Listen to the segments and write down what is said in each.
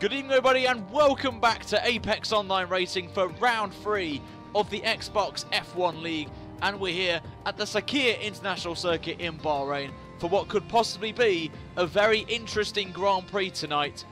Good evening everybody and welcome back to Apex Online Racing for round 3 of the Xbox F1 League, and we're here at the Sakhir International Circuit in Bahrain for what could possibly be a very interesting Grand Prix tonight,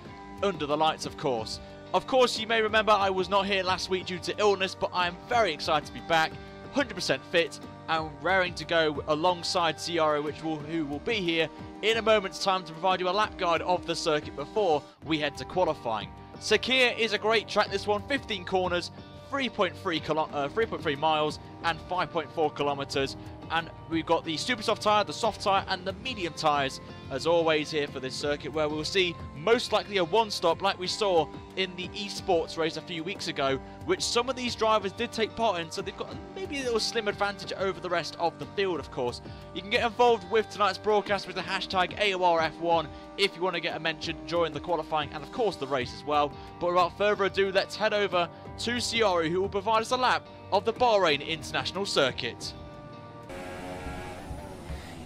under the lights of course. Of course, you may remember I was not here last week due to illness, but I am very excited to be back, 100% fit and raring to go alongside Ciara, who will be here in a moment's time to provide you a lap guide of the circuit before we head to qualifying. Sakhir is a great track, this one, 15 corners, 3.3 miles and 5.4 kilometers, and we've got the super soft tyre, the soft tyre and the medium tyres as always here for this circuit, where we'll see most likely a one-stop like we saw in the esports race a few weeks ago, which some of these drivers did take part in, so they've got maybe a little slim advantage over the rest of the field. Of course, you can get involved with tonight's broadcast with the hashtag AORF1 if you want to get a mention during the qualifying and of course the race as well. But without further ado, let's head over to Ciara, who will provide us a lap of the Bahrain International Circuit.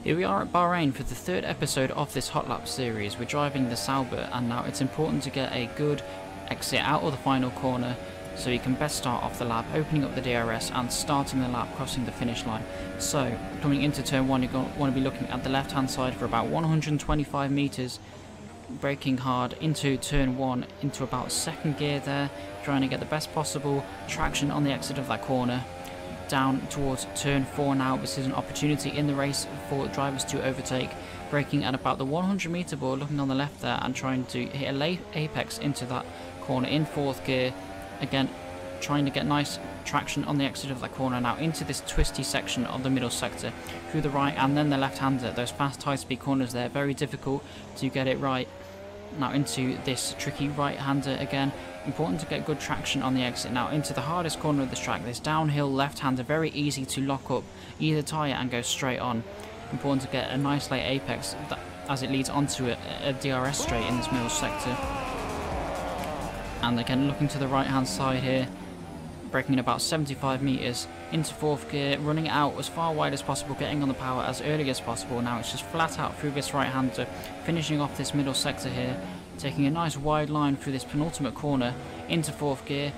Here we are at Bahrain for the third episode of this Hot Lap series. We're driving the Sauber, and now it's important to get a good exit out of the final corner so you can best start off the lap, opening up the DRS and starting the lap, crossing the finish line. So coming into turn 1, you're going to want to be looking at the left hand side for about 125 meters, braking hard into turn 1 into about second gear there, trying to get the best possible traction on the exit of that corner. Down towards turn 4 now. This is an opportunity in the race for drivers to overtake, braking at about the 100 meter board, looking on the left there and trying to hit a late apex into that corner in 4th gear. Again, trying to get nice traction on the exit of that corner now into this twisty section of the middle sector, through the right and then the left hander. Those fast high speed corners there, very difficult to get it right. Now into this tricky right hander again. Important to get good traction on the exit now into the hardest corner of this track. This downhill left hander, very easy to lock up either tyre and go straight on. Important to get a nice late apex as it leads onto a DRS straight in this middle sector. And again, looking to the right hand side here, braking in about 75 meters into 4th gear, running out as far wide as possible, getting on the power as early as possible. Now it's just flat out through this right hander, finishing off this middle sector here, taking a nice wide line through this penultimate corner into 4th gear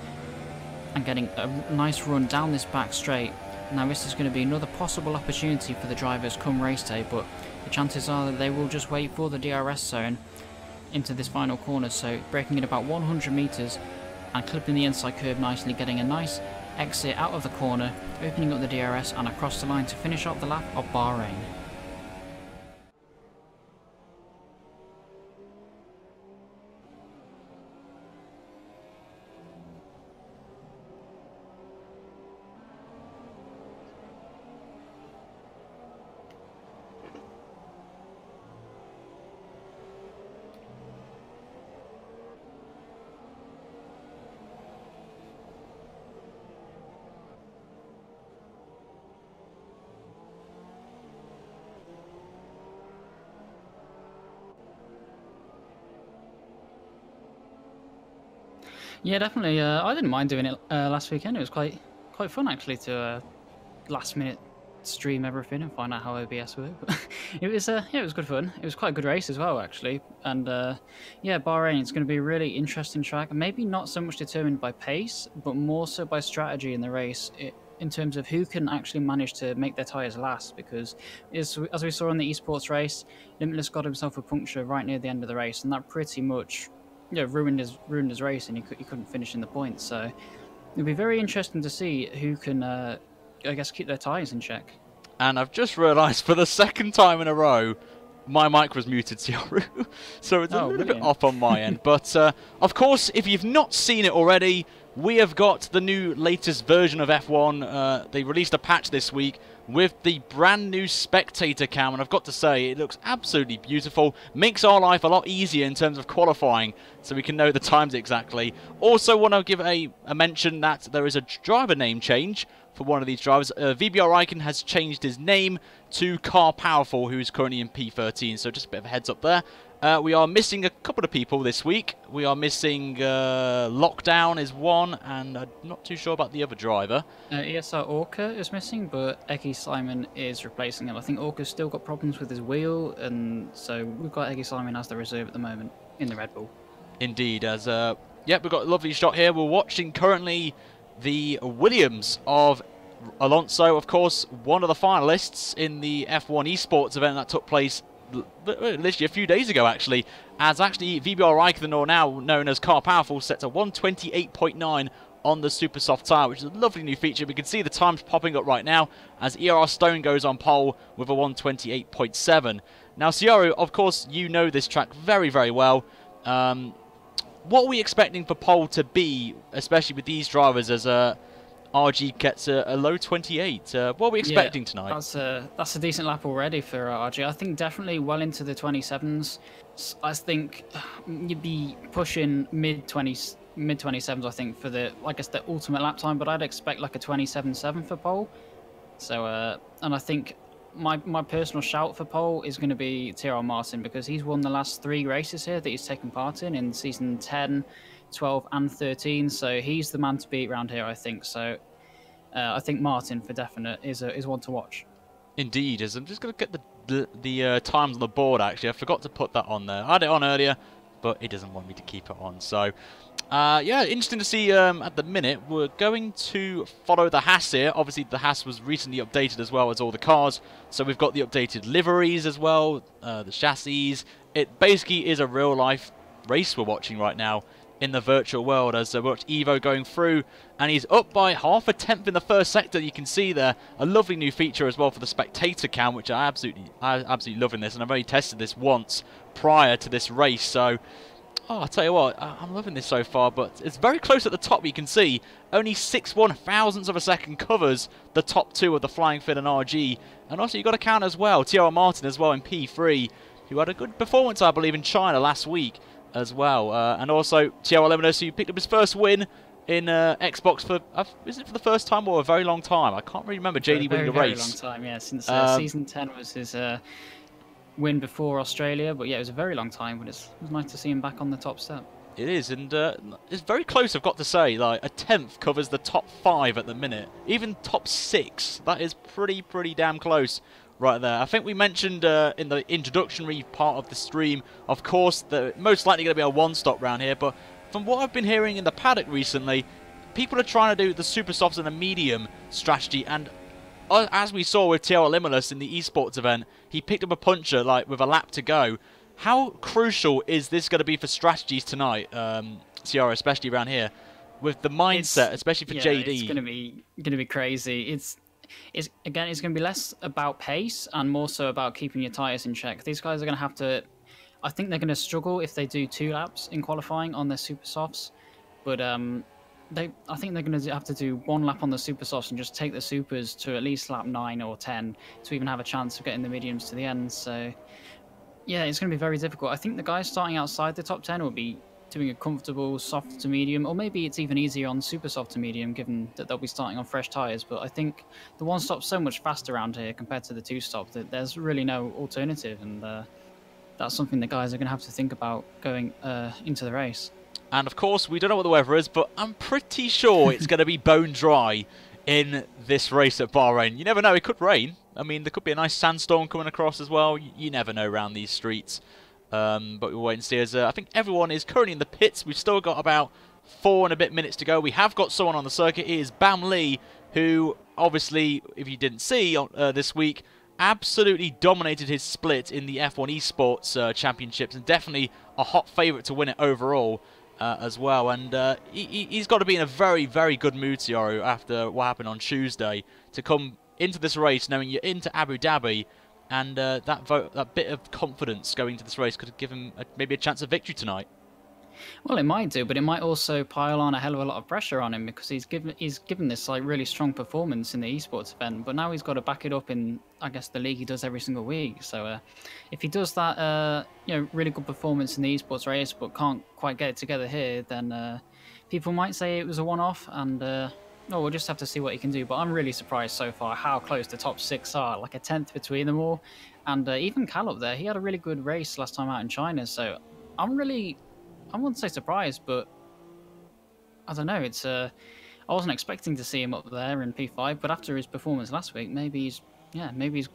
and getting a nice run down this back straight. Now this is going to be another possible opportunity for the drivers come race day, but the chances are that they will just wait for the DRS zone into this final corner. So braking in about 100 meters and clipping the inside curve nicely, getting a nice exit out of the corner, opening up the DRS and across the line to finish off the lap of Bahrain. Yeah, definitely. I didn't mind doing it last weekend. It was quite fun actually to last minute stream everything and find out how OBS worked. It was good fun. It was quite a good race as well actually. And yeah, Bahrain, it's going to be a really interesting track. Maybe not so much determined by pace, but more so by strategy in the race, in terms of who can actually manage to make their tyres last. Because as we saw in the esports race, Limitless got himself a puncture right near the end of the race, and that pretty much ruined his race, and he couldn't finish in the points. So it'll be very interesting to see who can, I guess, keep their tyres in check. And I've just realised for the second time in a row, my mic was muted, Ciara, so it's a little bit off on my end. But of course, if you've not seen it already, we have got the new latest version of F1. They released a patch this week with the brand new spectator cam, and I've got to say, it looks absolutely beautiful. Makes our life a lot easier in terms of qualifying, so we can know the times exactly. Also want to give a mention that there is a driver name change for one of these drivers. VBR Icon has changed his name to Car Powerful, who is currently in P13, so just a bit of a heads up there. We are missing a couple of people this week. We are missing Lockdown is one, and I'm not too sure about the other driver. ESR Orca is missing, but Eggy Simon is replacing him. I think Orca's still got problems with his wheel, and so we've got Eggy Simon as the reserve at the moment in the Red Bull. Indeed, as yep, we've got a lovely shot here. We're watching currently the Williams of Alonso, of course, one of the finalists in the F1 esports event that took place literally a few days ago, actually, as actually VBR Raikkonen, or now known as Car Powerful, sets a 128.9 on the super soft tyre, which is a lovely new feature. We can see the times popping up right now as AOR Stone goes on pole with a 128.7. Now, Ciaro, of course, you know this track very, very well. What are we expecting for pole to be, especially with these drivers, as RG gets a low 28? What are we expecting tonight? That's a decent lap already for RG. I think definitely well into the 27s. I think you'd be pushing mid 27s, I think, for the, I guess, the ultimate lap time, but I'd expect like a 27.7 for pole. So, and I think my personal shout for pole is going to be Tyrrell Martin, because he's won the last 3 races here that he's taken part in season 10, 12 and 13, so he's the man to beat around here, I think. So I think Martin for definite is one to watch. Indeed, as I'm just going to get the times on the board. Actually, I forgot to put that on there. I had it on earlier, but it doesn't want me to keep it on. So yeah, interesting to see. At the minute, we're going to follow the Haas here. Obviously, the Haas was recently updated as well as all the cars, so we've got the updated liveries as well, the chassis. It basically is a real life race we're watching right now in the virtual world, as we watch Evo going through, and he's up by half a tenth in the first sector. You can see there a lovely new feature as well for the spectator cam, which I absolutely love in this, and I've only tested this once prior to this race. So I'll tell you what, I'm loving this so far, but it's very close at the top. You can see only 6 thousandths of a second covers the top 2 of the Flying Finn and RG. And also you've got to count as well Tyrrell Martin as well in P3, who had a good performance, I believe, in China last week as well. And also Tyrrell Lemonis, who picked up his first win in Xbox for, is it for the first time or a very long time? I can't really remember JD winning the race. Very long time, yeah, since season 10 was his win before Australia, but yeah, it was a very long time, but it was nice to see him back on the top step. It is, and it's very close, I've got to say. Like, a tenth covers the top 5 at the minute. Even top 6, that is pretty damn close right there. I think we mentioned in the introductory part of the stream, of course, that most likely going to be a one-stop round here, but from what I've been hearing in the paddock recently, people are trying to do the super softs and the medium strategy, and as we saw with Tyrrell Lemonis in the esports event, he picked up a puncher like with a lap to go. How crucial is this going to be for strategies tonight, Ciara, especially around here, with the mindset, especially for JD? It's going to be crazy. It's going to be less about pace and more so about keeping your tyres in check. These guys are going to have to. I think they're going to struggle if they do 2 laps in qualifying on their super softs, but I think they're going to have to do 1 lap on the super softs and just take the supers to at least lap 9 or 10 to even have a chance of getting the mediums to the end. So yeah, it's going to be very difficult. I think the guys starting outside the top 10 will be doing a comfortable soft to medium, or maybe it's even easier on super soft to medium, given that they'll be starting on fresh tyres. But I think the 1 stop's so much faster around here compared to the 2 stop that there's really no alternative, and that's something the guys are going to have to think about going into the race. And of course, we don't know what the weather is, but I'm pretty sure it's going to be bone dry in this race at Bahrain. You never know, it could rain. I mean, there could be a nice sandstorm coming across as well. You never know around these streets. But we'll wait and see, as I think everyone is currently in the pits. We've still got about 4 and a bit minutes to go. We have got someone on the circuit. It is Bam Lee, who obviously, if you didn't see this week, absolutely dominated his split in the F1 Esports Championships, and definitely a hot favourite to win it overall as well. And he's got to be in a very good mood, Ciaro, after what happened on Tuesday, to come into this race knowing you're into Abu Dhabi, and that bit of confidence going into this race could give him maybe a chance of victory tonight. Well, it might do, but it might also pile on a hell of a lot of pressure on him, because he's given this like really strong performance in the esports event, but now he's got to back it up in, I guess, the league he does every single week. So if he does that really good performance in the esports race but can't quite get it together here, then people might say it was a one-off, and we'll just have to see what he can do. But I'm really surprised so far how close the top 6 are, like a tenth between them all. And even Cal up there, he had a really good race last time out in China, so I wouldn't say surprised, but I don't know. I wasn't expecting to see him up there in P5, but after his performance last week, maybe he's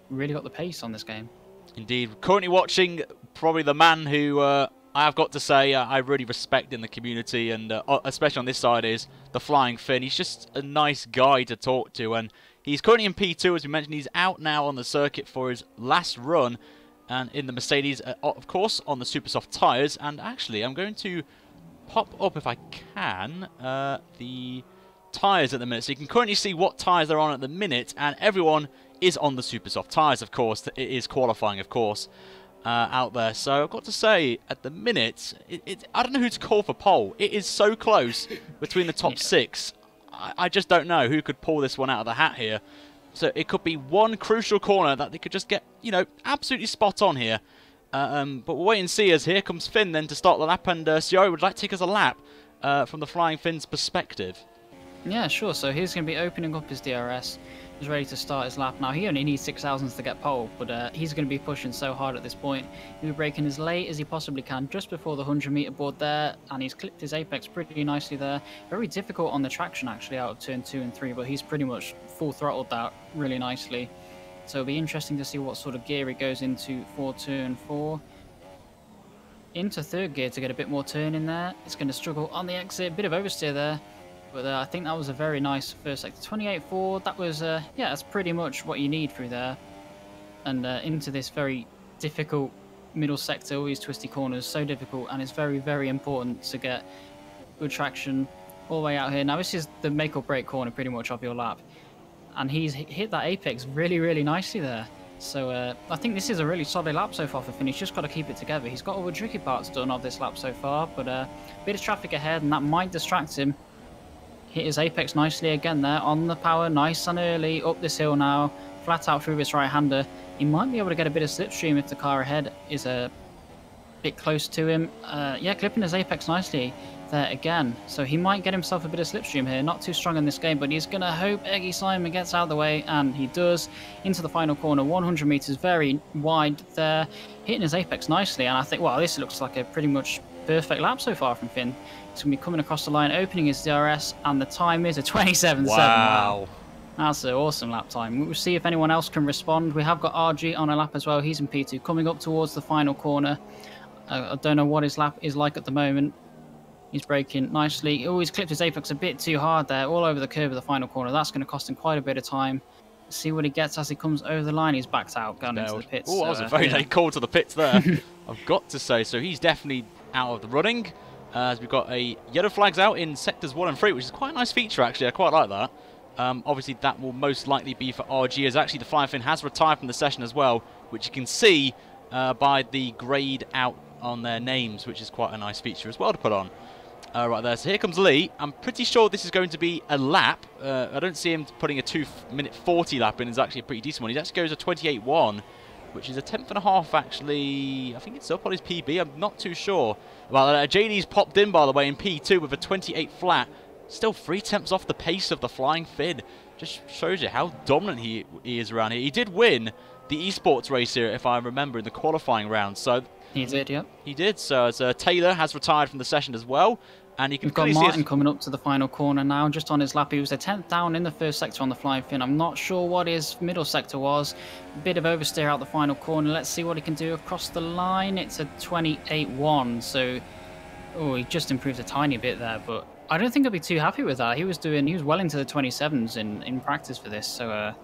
really got the pace on this game. Indeed. Currently watching probably the man who I have got to say, I really respect in the community, and especially on this side, is the Flying Finn. He's just a nice guy to talk to, and he's currently in P2, as we mentioned. He's out now on the circuit for his last run, and in the Mercedes, of course, on the super soft tyres. And actually, I'm going to pop up, if I can, the tyres at the minute, so you can currently see what tyres they're on at the minute, and everyone is on the super soft tyres, of course. It is qualifying, of course. Out there, so I've got to say, at the minute, I don't know who to call for pole. It is so close between the top 6. I just don't know who could pull this one out of the hat here. So it could be one crucial corner that they could just get, you know, absolutely spot on here. But we'll wait and see, as here comes Finn then to start the lap, and Sciorri would like to take us a lap from the Flying Finn's perspective. Yeah, sure. So he's going to be opening up his DRS. He's ready to start his lap now. He only needs 6,000s to get pole, but he's going to be pushing so hard at this point. He'll be braking as late as he possibly can, just before the 100-meter board there, and he's clipped his apex pretty nicely there. Very difficult on the traction, actually, out of turn 2 and 3, but he's pretty much full throttled that really nicely. So it'll be interesting to see what sort of gear he goes into for turn 4. Into third gear to get a bit more turn in there. It's going to struggle on the exit, bit of oversteer there. But I think that was a very nice first sector. 28.4, that was, yeah, that's pretty much what you need through there. And into this very difficult middle sector, all these twisty corners, so difficult, and it's very, very important to get good traction all the way out here. Now, this is the make or break corner pretty much of your lap. And he's hit that apex really, really nicely there. So I think this is a really solid lap so far for Finn. He's just got to keep it together. He's got all the tricky parts done of this lap so far, but a bit of traffic ahead, and that might distract him. Hit his apex nicely again there, on the power, nice and early, up this hill now, flat out through this right-hander. He might be able to get a bit of slipstream if the car ahead is a bit close to him. Yeah, clipping his apex nicely there again. So he might get himself a bit of slipstream here, not too strong in this game, but he's going to hope Eggy Simon gets out of the way, and he does. Into the final corner, 100 metres, very wide there, hitting his apex nicely, and I think, well, this looks like a pretty much perfect lap so far from Finn. He's going to be coming across the line, opening his DRS, and the time is a 27.7. Wow. That's an awesome lap time. We'll see if anyone else can respond. We have got RG on a lap as well. He's in P2, coming up towards the final corner. I don't know what his lap is like at the moment. He's braking nicely. Oh, he's clipped his apex a bit too hard there, all over the curve of the final corner. That's going to cost him quite a bit of time. See what he gets as he comes over the line. He's backed out, going into the pits. Oh, that was a very late call to the pits there, I've got to say. So he's definitely out of the running. As we've got a yellow flags out in sectors 1 and 3, which is quite a nice feature, actually. I quite like that. Obviously, that will most likely be for RG, as actually the Flying Finn has retired from the session as well, which you can see by the grade out on their names, which is quite a nice feature as well to put on. Right there, so here comes Lee. I'm pretty sure this is going to be a lap. I don't see him putting a 2-minute 40 lap in. It's actually a pretty decent one. He actually goes a 28.1, which is a 10th and a half, actually. I think it's up on his PB. I'm not too sure. Well, JD's popped in, by the way, in P2 with a 28 flat. Still 3/10 off the pace of the Flying Finn. Just shows you how dominant he is around here. He did win the esports race here, if I remember, in the qualifying round. So he did, yep. He did. So as Taylor has retired from the session as well. And you can We've got Martin coming up to the final corner now, just on his lap. He was a 10th down in the first sector on the Flying Finn. I'm not sure what his middle sector was. Bit of oversteer out the final corner. Let's see what he can do across the line. It's a 28.1, so oh, he just improved a tiny bit there, but I don't think I'll be too happy with that. He was well into the 27s in practice for this, so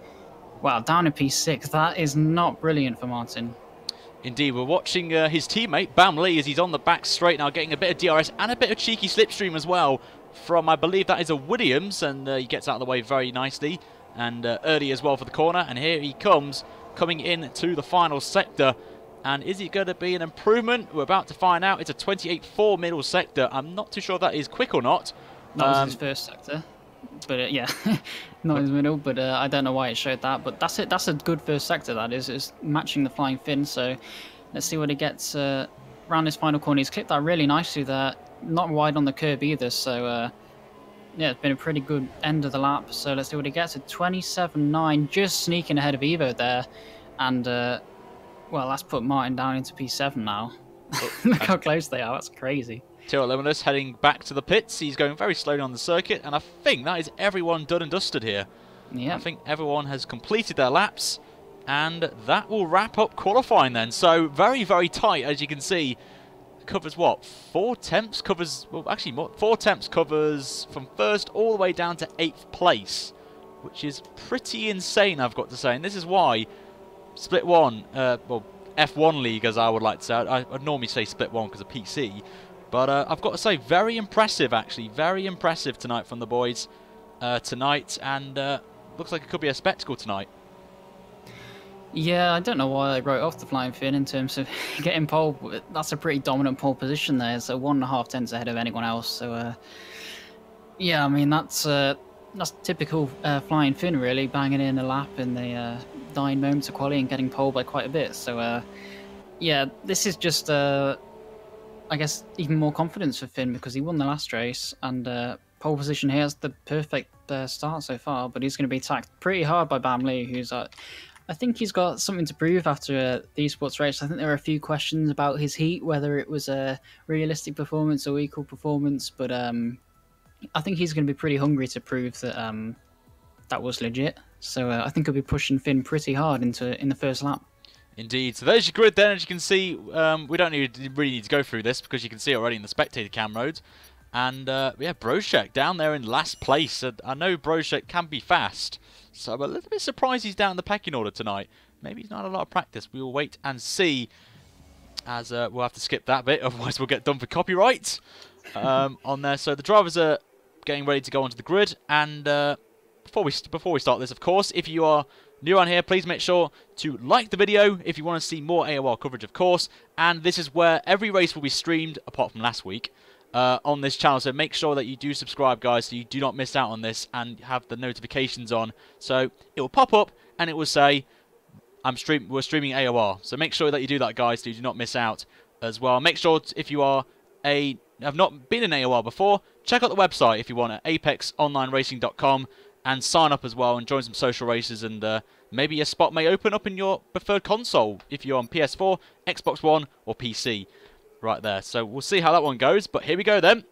wow, down in P6. That is not brilliant for Martin. Indeed, we're watching his teammate, Bam Lee, as he's on the back straight now, getting a bit of DRS and a bit of cheeky slipstream as well from, I believe that is a Williams, and he gets out of the way very nicely and early as well for the corner. And here he comes, coming in to the final sector. And is it going to be an improvement? We're about to find out. It's a 28.4 middle sector. I'm not too sure if that is quick or not. That was his first sector. But yeah, not in the middle, but I don't know why it showed that. But that's it. That's a good first sector, that is. It's matching the Flying Finn. So let's see what he gets around this final corner. He's clipped that really nicely there. Not wide on the curb either. So yeah, it's been a pretty good end of the lap. So let's see what he gets. A 27.9, just sneaking ahead of Evo there. And well, that's put Martin down into P7 now. Look how close they are. That's crazy. Tyrrell Lemonus heading back to the pits. He's going very slowly on the circuit, and I think that is everyone done and dusted here. Yeah. I think everyone has completed their laps, and that will wrap up qualifying then. So very, very tight, as you can see. covers what? 4 temps covers, well, actually more, 4 temps covers from first all the way down to 8th place, which is pretty insane, I've got to say. And this is why Split 1, well, F1 League, as I would like to say. I'd normally say Split 1 because of PC. But I've got to say, very impressive, actually. Very impressive tonight from the boys tonight. And looks like it could be a spectacle tonight. Yeah, I don't know why I wrote off the Flying Finn in terms of getting pole. That's a pretty dominant pole position there, so 1.5 tenths ahead of anyone else. So, yeah, I mean, that's typical Flying Finn, really, banging in a lap in the dying moments of quality and getting pole by quite a bit. So, yeah, this is just, I guess, even more confidence for Finn because he won the last race and pole position here is the perfect start so far, but he's going to be attacked pretty hard by Bam Lee, who's... I think he's got something to prove after the esports race. I think there are a few questions about his heat, whether it was a realistic performance or equal performance, but I think he's going to be pretty hungry to prove that that was legit. So I think he'll be pushing Finn pretty hard in the first lap. Indeed. So there's your grid then. As you can see, we don't really need to go through this because you can see already in the spectator cam mode. And yeah, Broshek down there in last place. I know Broshek can be fast, so I'm a little bit surprised he's down in the pecking order tonight. Maybe he's not had a lot of practice. We will wait and see, as we'll have to skip that bit, otherwise we'll get done for copyright on there. So the drivers are getting ready to go onto the grid, and before we start this, of course, if you are new on here, please make sure to like the video if you want to see more AOR coverage, of course. And this is where every race will be streamed, apart from last week, on this channel, so make sure that you do subscribe, guys, so you do not miss out on this and have the notifications on. So it will pop up and it will say we're streaming AOR. So make sure that you do that, guys, so you do not miss out as well. Make sure if you are have not been in AOR before, check out the website if you want at apexonlineracing.com and sign up as well and join some social races, and maybe a spot may open up in your preferred console if you're on PS4, Xbox One or PC. Right there. So we'll see how that one goes. But here we go then.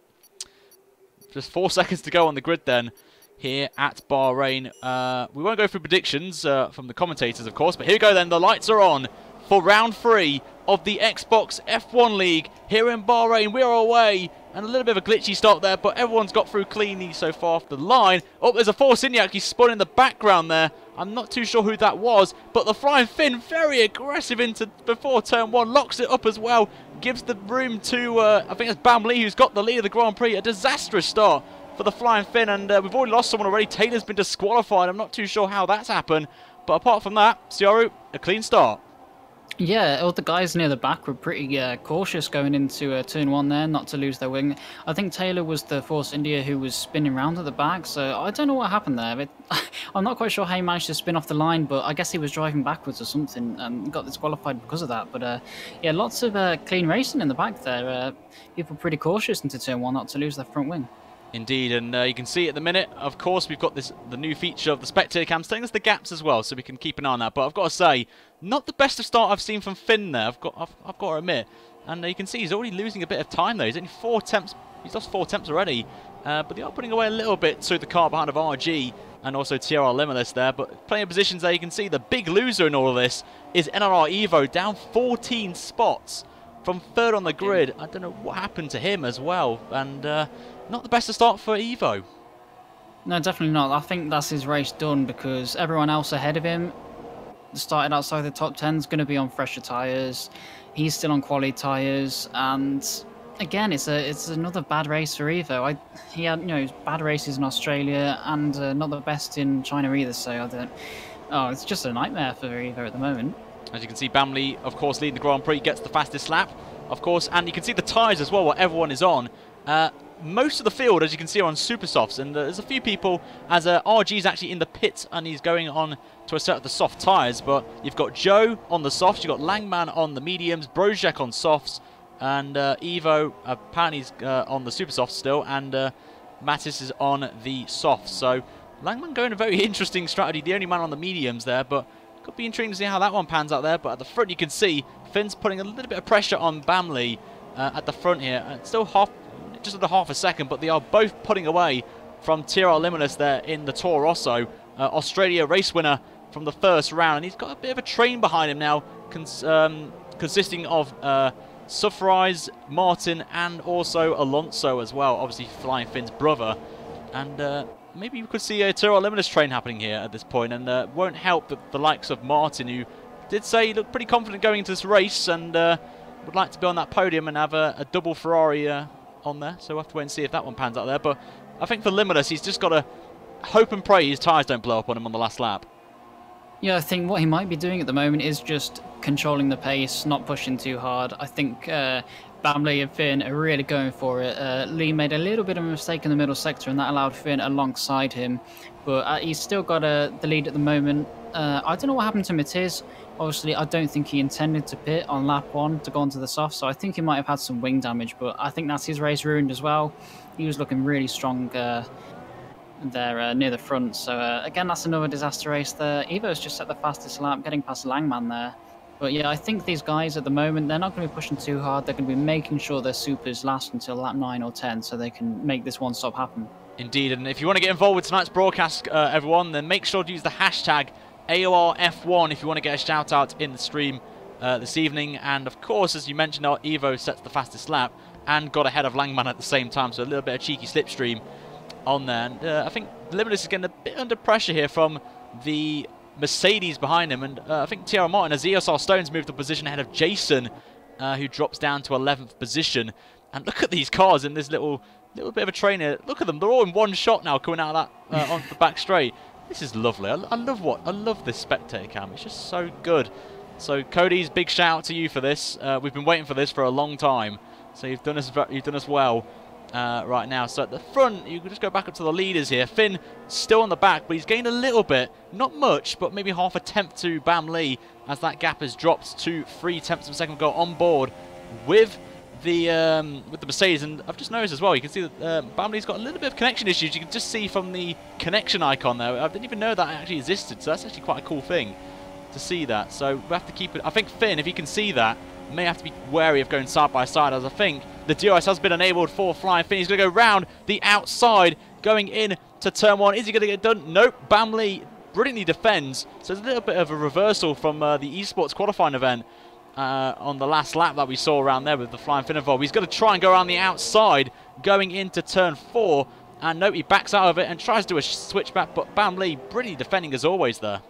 Just 4 seconds to go on the grid then here at Bahrain. We won't go through predictions from the commentators, of course. But here we go then. The lights are on for round 3 of the Xbox F1 League here in Bahrain. We are away. And a little bit of a glitchy start there, but everyone's got through cleanly so far off the line. Oh, there's a Force India actually spun in the background there. I'm not too sure who that was, but the Flying Finn very aggressive before turn 1, locks it up as well, gives the room to, I think it's Bam Lee who's got the lead of the Grand Prix. A disastrous start for the Flying Finn, and we've already lost someone already. Taylor's been disqualified. I'm not too sure how that's happened, but apart from that, Ciaru, a clean start. Yeah, all the guys near the back were pretty cautious going into turn 1 there, not to lose their wing. I think Taylor was the Force India who was spinning around at the back, so I don't know what happened there. I'm not quite sure how he managed to spin off the line, but I guess he was driving backwards or something and got disqualified because of that. But yeah, lots of clean racing in the back there. People pretty cautious into turn 1 not to lose their front wing. Indeed, and you can see at the minute, of course, we've got the new feature of the spectator cams telling us the gaps as well, so we can keep an eye on that. But I've got to say, not the best of start I've seen from Finn there. I've got to admit, and you can see he's already losing a bit of time though. He's only 4 attempts. He's lost 4 attempts already, but they are putting away a little bit to the car behind of RG and also TRR Limitless there. But plenty of positions there. You can see the big loser in all of this is NRR Evo, down 14 spots from 3rd on the grid. I don't know what happened to him as well, and not the best to start for Evo. No, definitely not. I think that's his race done because everyone else ahead of him started outside the top 10 is going to be on fresher tyres. He's still on quality tyres, and again, it's another bad race for Evo. He had bad races in Australia and not the best in China either. So it's just a nightmare for Evo at the moment. As you can see, Bam Lee, of course, leading the Grand Prix, gets the fastest lap, of course, and you can see the tyres as well, what everyone is on. Most of the field, as you can see, are on super softs, and there's a few people, as RG's actually in the pit, and he's going on to a set of the soft tyres, but you've got Joe on the softs, you've got Langman on the mediums, Brojek on softs, and Evo, apparently he's on the super softs still, and Mattis is on the softs. So Langman going a very interesting strategy, the only man on the mediums there, but could be intriguing to see how that one pans out there. But at the front you can see Finn's putting a little bit of pressure on Bam Lee at the front here. It's still just under half a second, but they are both putting away from TRR Limitless there in the Toro Rosso. Australia race winner from the first round, and he's got a bit of a train behind him now, consisting of Sufrise, Martin, and also Alonso as well. Obviously, Flying Finn's brother. And maybe you could see a Tyrrell Limitless train happening here at this point. And won't help that the likes of Martin, who did say he looked pretty confident going into this race and would like to be on that podium and have a double Ferrari on there. So we'll have to wait and see if that one pans out there. But I think for Limitless, he's just got to hope and pray his tyres don't blow up on him on the last lap. Yeah, I think what he might be doing at the moment is just controlling the pace, not pushing too hard. I think Bamley and Finn are really going for it. Lee made a little bit of a mistake in the middle sector, and that allowed Finn alongside him. But he's still got the lead at the moment. I don't know what happened to Matiz. Obviously, I don't think he intended to pit on lap 1 to go onto the soft, so I think he might have had some wing damage, but I think that's his race ruined as well. He was looking really strong there near the front. So again, that's another disaster race there. Evo's just set the fastest lap, getting past Langman there. But yeah, I think these guys at the moment, they're not going to be pushing too hard. They're going to be making sure their supers last until lap 9 or 10 so they can make this one stop happen. Indeed, and if you want to get involved with tonight's broadcast, everyone, then make sure to use the hashtag AOR F1 if you want to get a shout out in the stream this evening. And of course, as you mentioned, our Evo sets the fastest lap and got ahead of Langman at the same time, so a little bit of cheeky slipstream on there. And I think Limitless is getting a bit under pressure here from the Mercedes behind him, and I think Thierry Martin as ESR Stones moved to position ahead of Jason, who drops down to 11th position. And look at these cars in this little bit of a train here. Look at them, they're all in one shot now coming out of that onto the back straight. This is lovely. I love this spectator cam. It's just so good. So Cody's, big shout out to you for this. We've been waiting for this for a long time, so you've done us well. Right now. So at the front, you can just go back up to the leaders here. Finn still on the back, but he's gained a little bit. Not much, but maybe half a tenth to Bam Lee as that gap has dropped to 3/10 of a second ago on board with the Mercedes. And I've just noticed as well, you can see that Bam Lee's got a little bit of connection issues. You can just see from the connection icon there. I didn't even know that actually existed, so that's actually quite a cool thing to see that. So we have to keep it. I think Finn, if he can see that, may have to be wary of going side by side, as I think the DRS has been enabled for Flying Finn. He's going to go round the outside, going in to turn 1. Is he going to get done? Nope. Bam Lee brilliantly defends. So there's a little bit of a reversal from the esports qualifying event on the last lap that we saw around there with the Flying Finn involved. He's going to try and go around the outside, going into turn 4. And nope, he backs out of it and tries to do a switchback, but Bam Lee brilliantly defending as always there.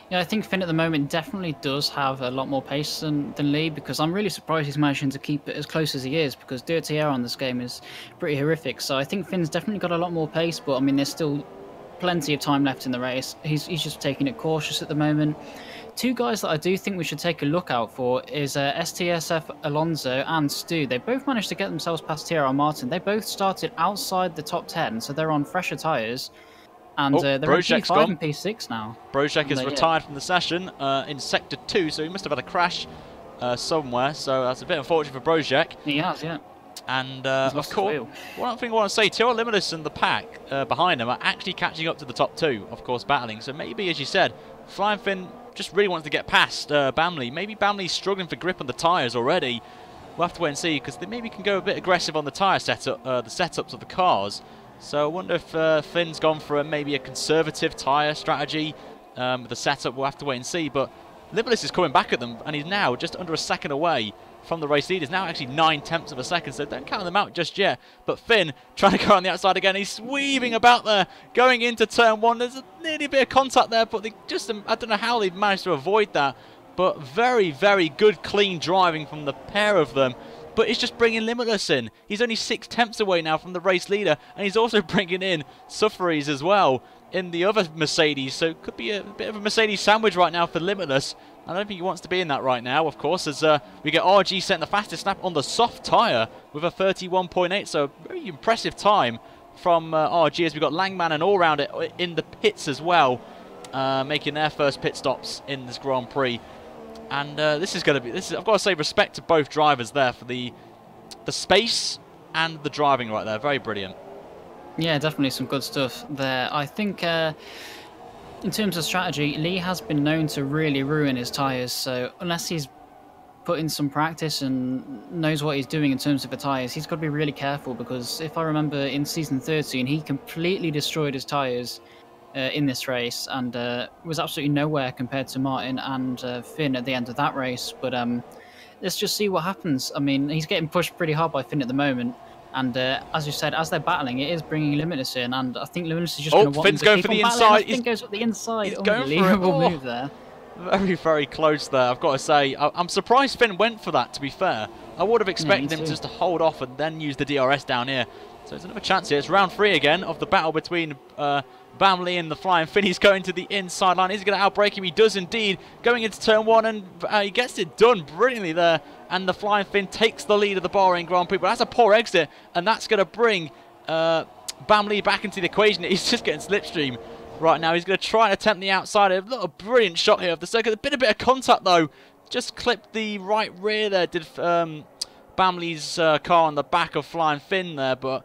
Yeah, I think Finn at the moment definitely does have a lot more pace than Lee, because I'm really surprised he's managing to keep it as close as he is, because dirty air on this game is pretty horrific. So I think Finn's definitely got a lot more pace, but I mean, there's still plenty of time left in the race. He's just taking it cautious at the moment. Two guys that I do think we should take a look out for is STSF Alonso and Stu. They both managed to get themselves past Thierry Martin. They both started outside the top 10, so they're on fresher tyres. And they're in P5 and P6 now. Brojek is retired from the session in Sector 2, so he must have had a crash somewhere. So that's a bit unfortunate for Brojek. He has, yeah. And of course, one thing I want to say, Tyrrell Limitless and the pack behind him are actually catching up to the top 2, of course, battling. So maybe, as you said, Flying Finn just really wants to get past Bam Lee. Maybe Bam Lee's struggling for grip on the tyres already. We'll have to wait and see, because they maybe can go a bit aggressive on the tyre setup, the setups of the cars. So I wonder if Finn's gone for maybe a conservative tyre strategy with the setup. We'll have to wait and see. But Limitless is coming back at them, and he's now just under a second away from the race leaders. Now actually 9/10 of a second, so don't count them out just yet. But Finn trying to go on the outside again. He's weaving about there, going into turn 1. There's nearly a bit of contact there, but they just, I don't know how they've managed to avoid that. But very, very good, clean driving from the pair of them. But it's just bringing Limitless in. He's only 6/10 away now from the race leader, and he's also bringing in Sufferys as well in the other Mercedes. So it could be a bit of a Mercedes sandwich right now for Limitless. I don't think he wants to be in that right now, of course, as we get RG setting the fastest lap on the soft tyre with a 31.8. So a very impressive time from RG, as we've got Langman and all-round in the pits as well, making their first pit stops in this Grand Prix. And this is going to be, I've got to say respect to both drivers there for the space and the driving right there. Very brilliant. Yeah, definitely some good stuff there. I think in terms of strategy, Lee has been known to really ruin his tyres. So unless he's put in some practice and knows what he's doing in terms of the tyres, he's got to be really careful, because if I remember in season 13, he completely destroyed his tyres in this race, and was absolutely nowhere compared to Martin and Finn at the end of that race. But let's just see what happens. I mean, he's getting pushed pretty hard by Finn at the moment. And as you said, as they're battling, it is bringing Limitless in, and I think Limitless is just going to want Finn's to going keep for on the battling. inside. Finn goes up the inside. He's going for it. Unbelievable move there. Very, very close there, I've got to say. I'm surprised Finn went for that, to be fair. I would have expected him just to hold off and then use the DRS down here. So it's another chance here. It's round 3 again of the battle between Bamley and the Flying Finn. He's going to the inside line. Is he going to outbrake him? He does indeed. Going into turn 1, and he gets it done brilliantly there. And the Flying Finn takes the lead of the Bahrain Grand Prix. But that's a poor exit, and that's going to bring Bamley back into the equation. He's just getting slipstream right now. He's going to try and attempt the outside. A little brilliant shot here of the circuit. Been a bit of contact though. Just clipped the right rear there. Did Bamley's car on the back of Flying Finn there. But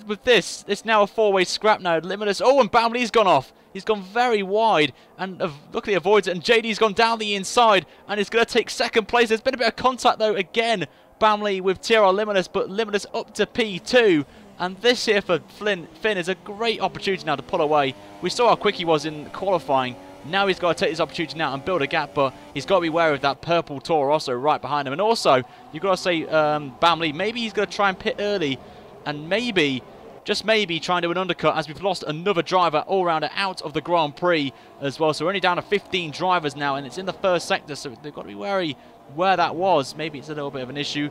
with this, it's now a 4-way scrap now. Limitless. Oh, and Bamley's gone off. He's gone very wide and luckily avoids it. And JD's gone down the inside and is going to take second place. There's been a bit of contact though. Again, Bamley with TR Limitless, but Limitless up to P2. And this here for Finn is a great opportunity now to pull away. We saw how quick he was in qualifying. Now he's got to take this opportunity now and build a gap, but he's got to be wary of that purple Toro Rosso right behind him. And also, you've got to say, Bamley, maybe he's going to try and pit early and maybe, just maybe, try and do an undercut, as we've lost another driver all-rounder out of the Grand Prix as well. So we're only down to 15 drivers now, and it's in the first sector, so they've got to be wary where that was. Maybe it's a little bit of an issue.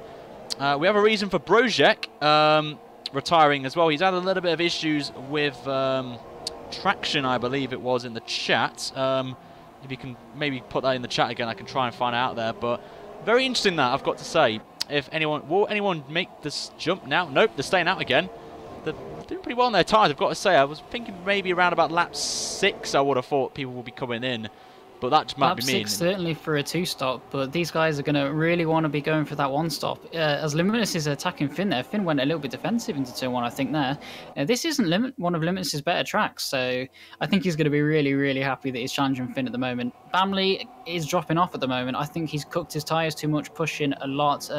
We have a reason for Brojek retiring as well. He's had a little bit of issues with traction, I believe it was, in the chat. If you can maybe put that in the chat again, I can try and find out there. But very interesting that, I've got to say. If anyone, will anyone make this jump now? Nope, they're staying out again. They're doing pretty well on their tyres, I've got to say. I was thinking maybe around about lap 6 I would have thought people would be coming in. But that just might be me. Lap 6 certainly for a 2-stop, but these guys are going to really want to be going for that 1-stop. As Limitless is attacking Finn there, Finn went a little bit defensive into turn 1, I think, there. This isn't one of Limitless's better tracks, so I think he's going to be really, really happy that he's challenging Finn at the moment. Bamley is dropping off at the moment. I think he's cooked his tyres too much, pushing a lot.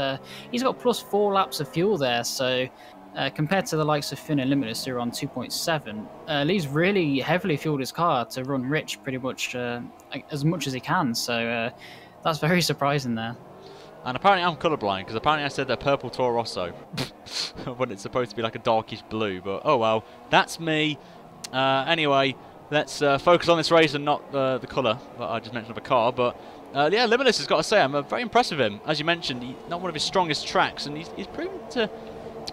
He's got plus 4 laps of fuel there, so compared to the likes of Finn and Limitless, who are on 2.7, Lee's really heavily fueled his car to run rich pretty much as much as he can. So that's very surprising there. And apparently I'm colourblind, because apparently I said they're purple Toro Rosso when it's supposed to be like a darkish blue. But oh well, that's me. Anyway, let's focus on this race and not the colour that I just mentioned of a car. But yeah, Limitless has got to say, I'm very impressed with him. As you mentioned, not one of his strongest tracks, and he's proven to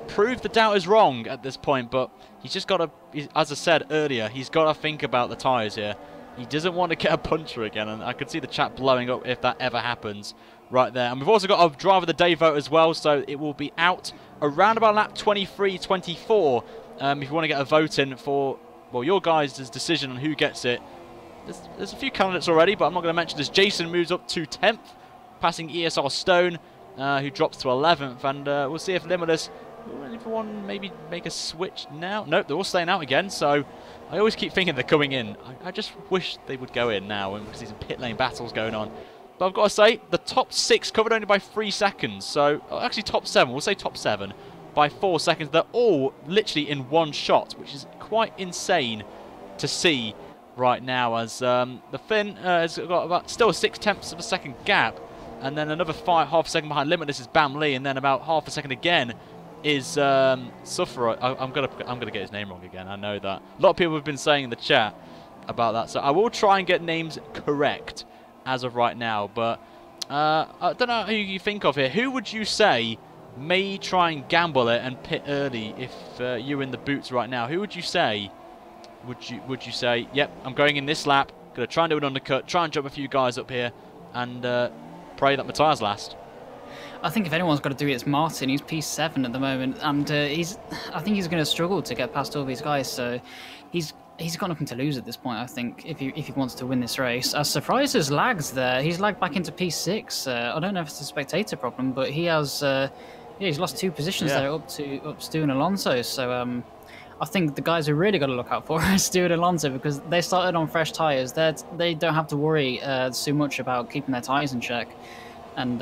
prove the doubters wrong at this point. But he's just got to, as I said earlier, he's got to think about the tyres here. He doesn't want to get a puncture again, and I could see the chat blowing up if that ever happens right there. And we've also got a driver of the day vote as well, so it will be out around about lap 23, 24. If you want to get a vote in for, well, your guys' decision on who gets it. There's a few candidates already, but I'm not going to mention this. Jason moves up to 10th, passing ESR Stone, who drops to 11th, and we'll see if Limitless, will anyone maybe make a switch now? Nope, they're all staying out again, so I always keep thinking they're coming in. I just wish they would go in now, because these pit lane battles going on. But I've got to say, the top 6 covered only by 3 seconds, so actually top 7, we'll say top 7, by 4 seconds. They're all literally in one shot, which is quite insane to see right now, as the Finn has got about still a 6/10 of a second gap, and then another half second behind Limitless is Bamley, and then about half a second again is Sufferer. I'm gonna get his name wrong again. I know that a lot of people have been saying in the chat about that, so I will try and get names correct as of right now. But I don't know who you think of here. Who would you say may try and gamble it and pit early if you're in the boots right now? Who would you say? Would you say, yep, I'm going in this lap, gonna try and do an undercut, try and jump a few guys up here, and pray that my tyres last? I think if anyone's got to do it, it's Martin. He's P7 at the moment, and I think he's going to struggle to get past all these guys. So he's got nothing to lose at this point, I think, if he wants to win this race. As surprised as lags there, he's lagged back into P6. I don't know if it's a spectator problem, but he has he's lost 2 positions there up Stu and Alonso. So I think the guys who really got to look out for are Stu and Alonso, because they started on fresh tyres. They don't have to worry so much about keeping their tyres in check, and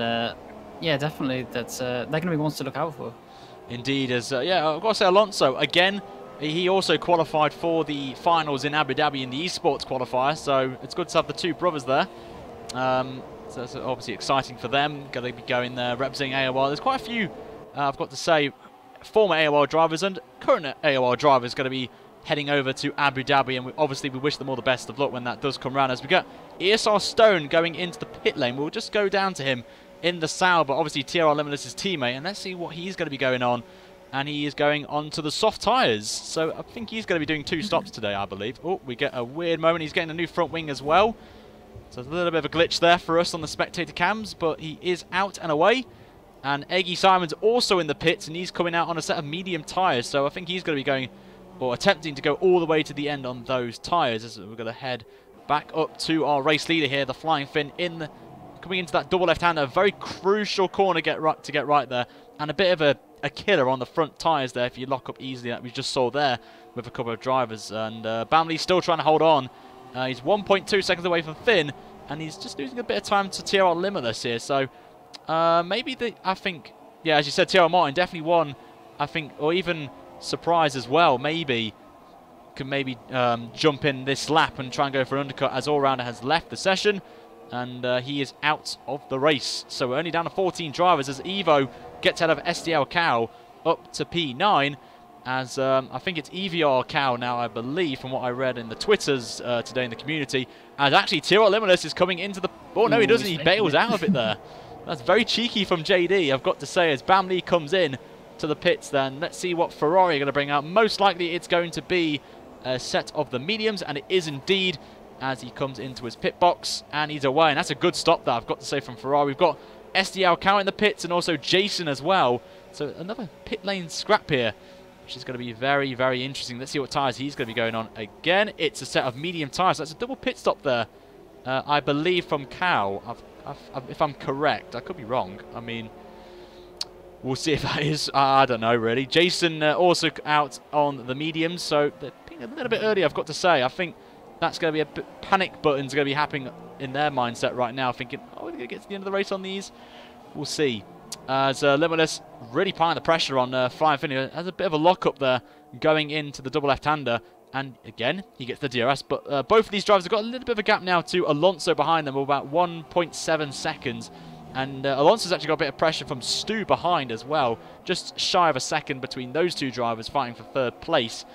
yeah, definitely they're going to be ones to look out for. Indeed, as yeah, I've got to say Alonso again. He also qualified for the finals in Abu Dhabi in the esports qualifier, so it's good to have the 2 brothers there. So that's obviously exciting for them. Going to be going there representing AOR. There's quite a few, I've got to say, former AOR drivers and current AOR drivers going to be heading over to Abu Dhabi, and obviously we wish them all the best of luck when that does come round. As we got ESR Stone going into the pit lane, we'll just go down to him in the Sauber, obviously TR Limitless' teammate, and let's see what he's going to be going on. And he is going on to the soft tyres, so I think he's going to be doing 2 stops today, I believe. Oh, we get a weird moment. He's getting a new front wing as well, so there's a little bit of a glitch there for us on the spectator cams, but he is out and away. And Eggy Simon's also in the pits, and he's coming out on a set of medium tyres, so I think he's going to be going, or attempting to go all the way to the end on those tyres, as we're going to head back up to our race leader here, the Flying Finn, coming into that double left-hander. Very crucial corner to get right there, and a bit of a killer on the front tyres there if you lock up easily, that we just saw there with a couple of drivers. And Bamley's still trying to hold on. He's 1.2 seconds away from Finn, and he's just losing a bit of time to TR Limitless here, so maybe I think, yeah, as you said, TR Martin definitely won, I think, or even surprise as well, maybe can jump in this lap and try and go for an undercut, as All Rounder has left the session and he is out of the race. So we're only down to 14 drivers as Evo gets out of SDL Cow up to P9, as I think it's EVR Cow now, I believe, from what I read in the Twitters today in the community, as actually TR Limitless is coming into the... Oh no, he doesn't, he bails out of it there. That's very cheeky from JD, I've got to say, as Bamley comes in to the pits. Then let's see what Ferrari are going to bring out. Most likely it's going to be a set of the mediums, and it is indeed, as he comes into his pit box and he's away. And that's a good stop there, I've got to say, from Ferrari. We've got SDL Cow in the pits and also Jason as well. So another pit lane scrap here, which is going to be very, very interesting. Let's see what tyres he's going to be going on. Again, it's a set of medium tyres. So that's a double pit stop there, I believe, from Cow. If I'm correct, I could be wrong. I mean, we'll see if that is. I don't know, really. Jason also out on the mediums, so they're being a little bit early, I've got to say. I think that's going to be a panic button's going to be happening in their mindset right now, thinking, oh, we're going to get to the end of the race on these. We'll see. As Limitless really applying the pressure on Flying Finn. Has a bit of a lock-up there going into the double left-hander. And again, he gets the DRS. But both of these drivers have got a little bit of a gap now to Alonso behind them, of about 1.7 seconds. And Alonso's actually got a bit of pressure from Stu behind as well. Just shy of a second between those two drivers fighting for third place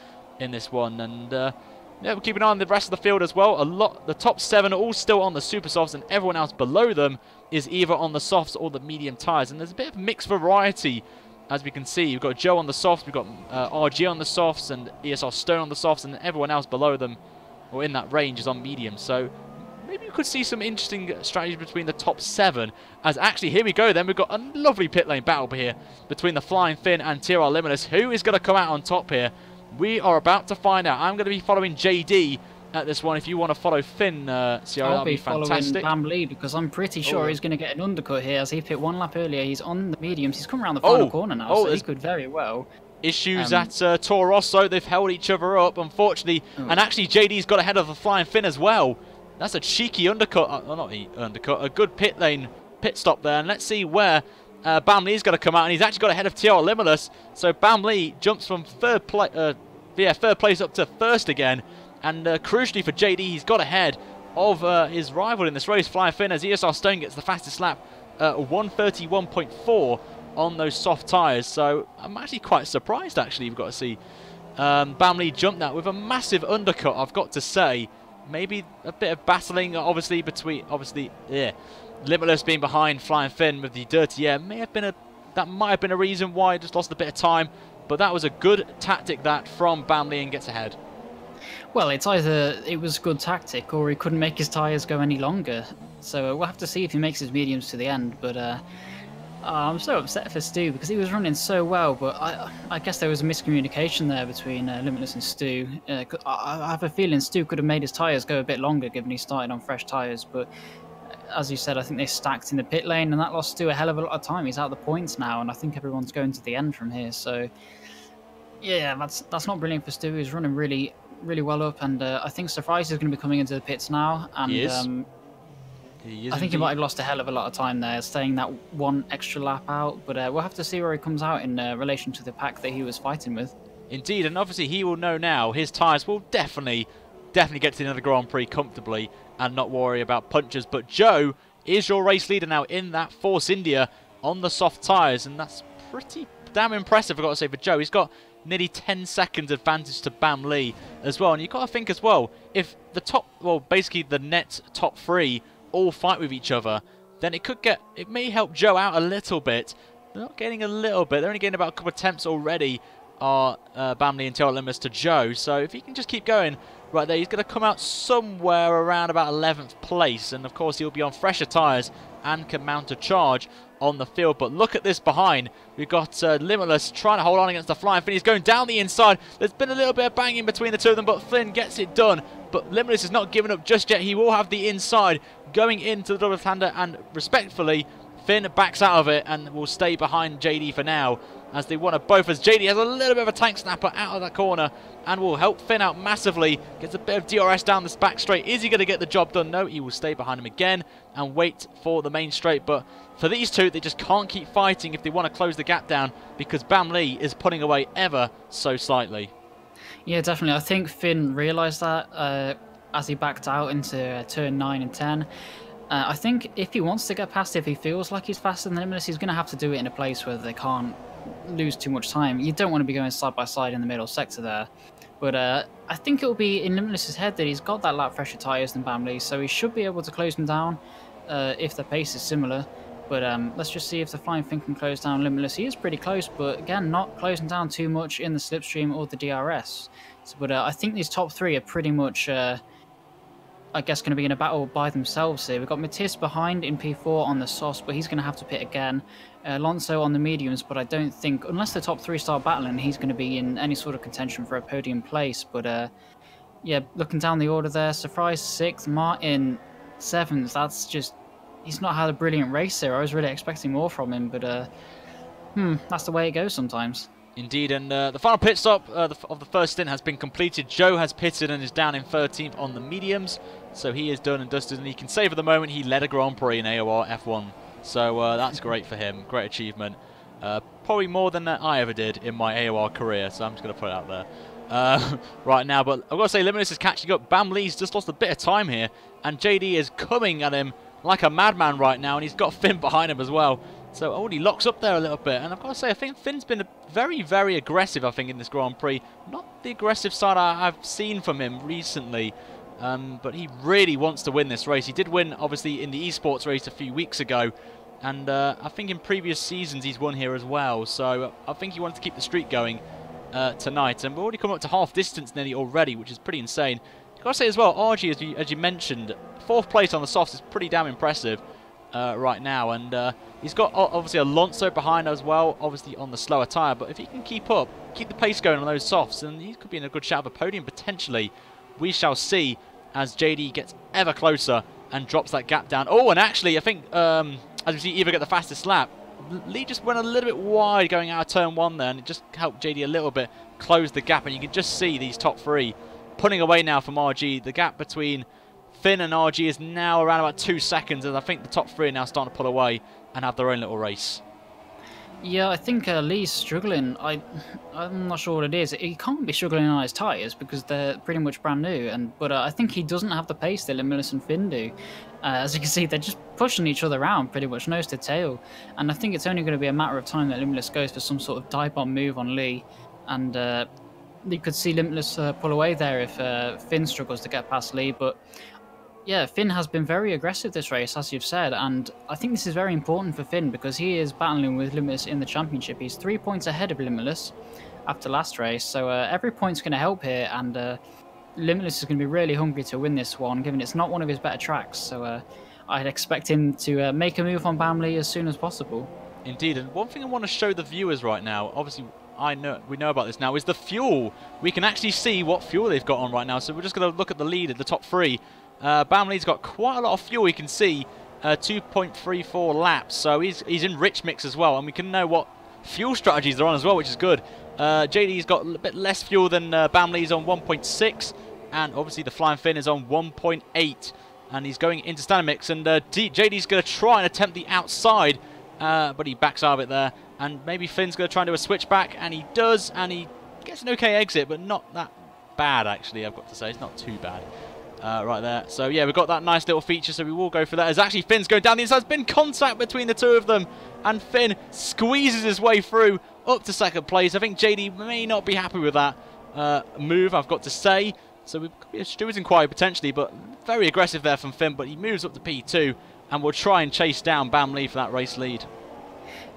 in this one. And yeah, we'll keep an eye on the rest of the field as well. The top 7 are all still on the super softs, and everyone else below them is either on the softs or the medium tyres. And there's a bit of mixed variety, as we can see. We've got Joe on the softs, we've got RG on the softs, and ESR Stone on the softs, and everyone else below them, or in that range, is on medium. So maybe we could see some interesting strategy between the top 7. As actually, here we go then, we've got a lovely pit lane battle here between the Flying Finn and TR Limitless. Who is going to come out on top here? We are about to find out. I'm going to be following JD at this one. If you want to follow Finn, Sierra, that'd be fantastic. I'll be following Bamley, because I'm pretty sure he's going to get an undercut here, as he pit 1 lap earlier. He's on the mediums. He's come around the final corner now, so he could very well. Issues at Toro Rosso. They've held each other up, unfortunately. And actually, JD's got ahead of the Flying Finn as well. That's a cheeky undercut. Not an undercut. A good pit lane pit stop there. And let's see where Bamley's going to come out. And he's actually got ahead of TR Limitless. So Bamley jumps from third place up to first again. And crucially for JD, he's got ahead of his rival in this race, Flying Finn, as ESR Stone gets the fastest lap, 1:31.4 on those soft tyres. So I'm actually quite surprised, actually, you've got to see. Bamley jumped that with a massive undercut, I've got to say. Maybe a bit of battling, obviously, between, Limitless being behind Flying Finn with the dirty air. That might have been a reason why he just lost a bit of time. But that was a good tactic, that, from Bamley, and gets ahead. Well, it's either it was good tactic or he couldn't make his tyres go any longer. So we'll have to see if he makes his mediums to the end. But I'm so upset for Stu, because he was running so well. But I guess there was a miscommunication there between Limitless and Stu. I have a feeling Stu could have made his tyres go a bit longer, given he started on fresh tyres. But as you said, I think they stacked in the pit lane, and that lost Stu a hell of a lot of time. He's out of the points now, and I think everyone's going to the end from here. So yeah, that's not brilliant for Stu. He's running really well up, and I think Surprise is going to be coming into the pits now, and he is I think he might have lost a hell of a lot of time there, staying that 1 extra lap out, but we'll have to see where he comes out in relation to the pack that he was fighting with. Indeed, and obviously he will know now his tyres will definitely get to the end of the Grand Prix comfortably and not worry about punches. But Joe is your race leader now in that Force India on the soft tyres, and that's pretty damn impressive, I've got to say, for Joe. He's got nearly 10 seconds advantage to Bam Lee as well, and you've got to think as well, if the top, well, basically the net top 3 all fight with each other, then it may help Joe out a little bit. They're not getting a little bit, they're only getting about a couple of attempts already, are Bam Lee and Taylor Limits to Joe. So if he can just keep going right there, he's going to come out somewhere around about 11th place, and of course he'll be on fresher tyres and can mount a charge on the field. But look at this behind. We've got Limitless trying to hold on against the Flying Finn. He's going down the inside. There's been a little bit of banging between the two of them, but Finn gets it done. But Limitless is not giving up just yet. He will have the inside going into the double left-hander, and respectfully, Finn backs out of it and will stay behind JD for now, as they want to both, as JD has a little bit of a tank snapper out of that corner and will help Finn out massively. Gets a bit of DRS down this back straight. Is he going to get the job done? No, he will stay behind him again and wait for the main straight. But for these two, they just can't keep fighting if they want to close the gap down, because Bam Lee is putting away ever so slightly. Yeah, definitely. I think Finn realised that as he backed out into turn 9 and 10. I think if he wants to get past, if he feels like he's faster than Limitless, he's going to have to do it in a place where they can't lose too much time. You don't want to be going side by side in the middle sector there. But I think it will be in Limitless's head that he's got that lap fresher tyres than Bam Lee, so he should be able to close him down if the pace is similar. But let's just see if the Flying Finn can close down Limitless. He is pretty close, but again, not closing down too much in the slipstream or the DRS. So, but I think these top 3 are pretty much, I guess, going to be in a battle by themselves here. We've got Matisse behind in P4 on the softs, but he's going to have to pit again. Alonso on the mediums, but I don't think, unless the top 3 start battling, he's going to be in any sort of contention for a podium place. But yeah, looking down the order there, Surprise 6th, Martin 7th. That's just, he's not had a brilliant race here. I was really expecting more from him, but that's the way it goes sometimes. Indeed, and the final pit stop of the first stint has been completed. Joe has pitted and is down in 13th on the mediums, so he is done and dusted, and he can say for the moment he led a Grand Prix in AOR F1. So that's great for him, great achievement. Probably more than I ever did in my AOR career, so I'm just going to put it out there right now. But I've got to say, Limitless is catching up. Bam Lee's just lost a bit of time here, and JD is coming at him like a madman right now, and he's got Finn behind him as well. So, he locks up there a little bit. And I've got to say, I think Finn's been very, very aggressive, I think, in this Grand Prix. Not the aggressive side I've seen from him recently. But he really wants to win this race. He did win, obviously, in the esports race a few weeks ago. And I think in previous seasons he's won here as well. So, I think he wants to keep the streak going tonight. And we've already come up to half distance nearly already, which is pretty insane. I've got to say as well, RG, as you mentioned, 4th place on the softs is pretty damn impressive. Right now, and he's got obviously Alonso behind as well, obviously on the slower tyre, but if he can keep the pace going on those softs, then he could be in a good shout of a podium potentially. We shall see as JD gets ever closer and drops that gap down. Oh, and actually I think as we see Eva get the fastest lap, Lee just went a little bit wide going out of turn 1 there, and it just helped JD a little bit close the gap, and you can just see these top 3 pulling away now from RG. The gap between Finn and RG is now around about 2 seconds, and I think the top 3 are now starting to pull away and have their own little race. Yeah, I think Lee's struggling. I'm not sure what it is. He can't be struggling on his tyres because they're pretty much brand new. But I think he doesn't have the pace that Limitless and Finn do. As you can see, they're just pushing each other around pretty much nose to tail. And I think it's only going to be a matter of time that Limitless goes for some sort of dive bomb move on Lee. And you could see Limitless pull away there if Finn struggles to get past Lee. But yeah, Finn has been very aggressive this race, as you've said, and I think this is very important for Finn because he is battling with Limitless in the championship. He's 3 points ahead of Limitless after last race, so every point's going to help here, and Limitless is going to be really hungry to win this one, given it's not one of his better tracks, so I'd expect him to make a move on Bam Lee as soon as possible. Indeed, and one thing I want to show the viewers right now, obviously we know about this now, is the fuel. We can actually see what fuel they've got on right now, so we're just going to look at the lead at the top 3. Bam Lee's got quite a lot of fuel, you can see 2.34 laps, so he's in rich mix as well, and we can know what fuel strategies they're on as well, which is good. JD's got a bit less fuel than Bam Lee's on 1.6, and obviously the Flying Finn is on 1.8, and he's going into standard mix, and JD's going to try and attempt the outside, but he backs out of it there, and maybe Finn's going to try and do a switchback, and he does, and he gets an okay exit, but not that bad actually, I've got to say, it's not too bad. right there. So yeah, we've got that nice little feature, so we will go for that. As actually Finn's going down the inside. There's been contact between the two of them, and Finn squeezes his way through up to second place. I think JD may not be happy with that move, I've got to say. So we've got a Stewards inquiry potentially, but very aggressive there from Finn. But he moves up to P2 and will try and chase down Bam Lee for that race lead.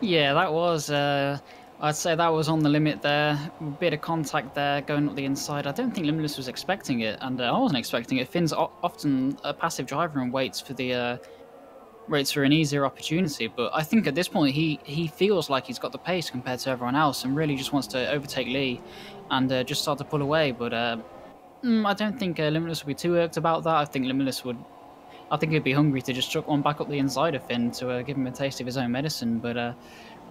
Yeah, that was, I'd say that was on the limit there. A bit of contact there going up the inside. I don't think Limitless was expecting it, and I wasn't expecting it. Finn's often a passive driver and waits for an easier opportunity. But I think at this point he feels like he's got the pace compared to everyone else, and really just wants to overtake Lee and just start to pull away. But I don't think Limitless would be too irked about that. I think he'd be hungry to just chuck one back up the inside of Finn to give him a taste of his own medicine. But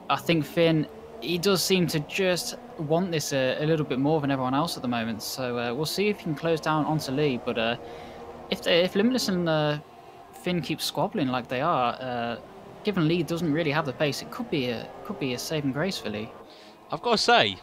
I think Finn, he does seem to just want this a little bit more than everyone else at the moment. So we'll see if he can close down onto Lee. But if Limitless and Finn keep squabbling like they are, given Lee doesn't really have the pace, it could be a saving grace for Lee. I've got to say,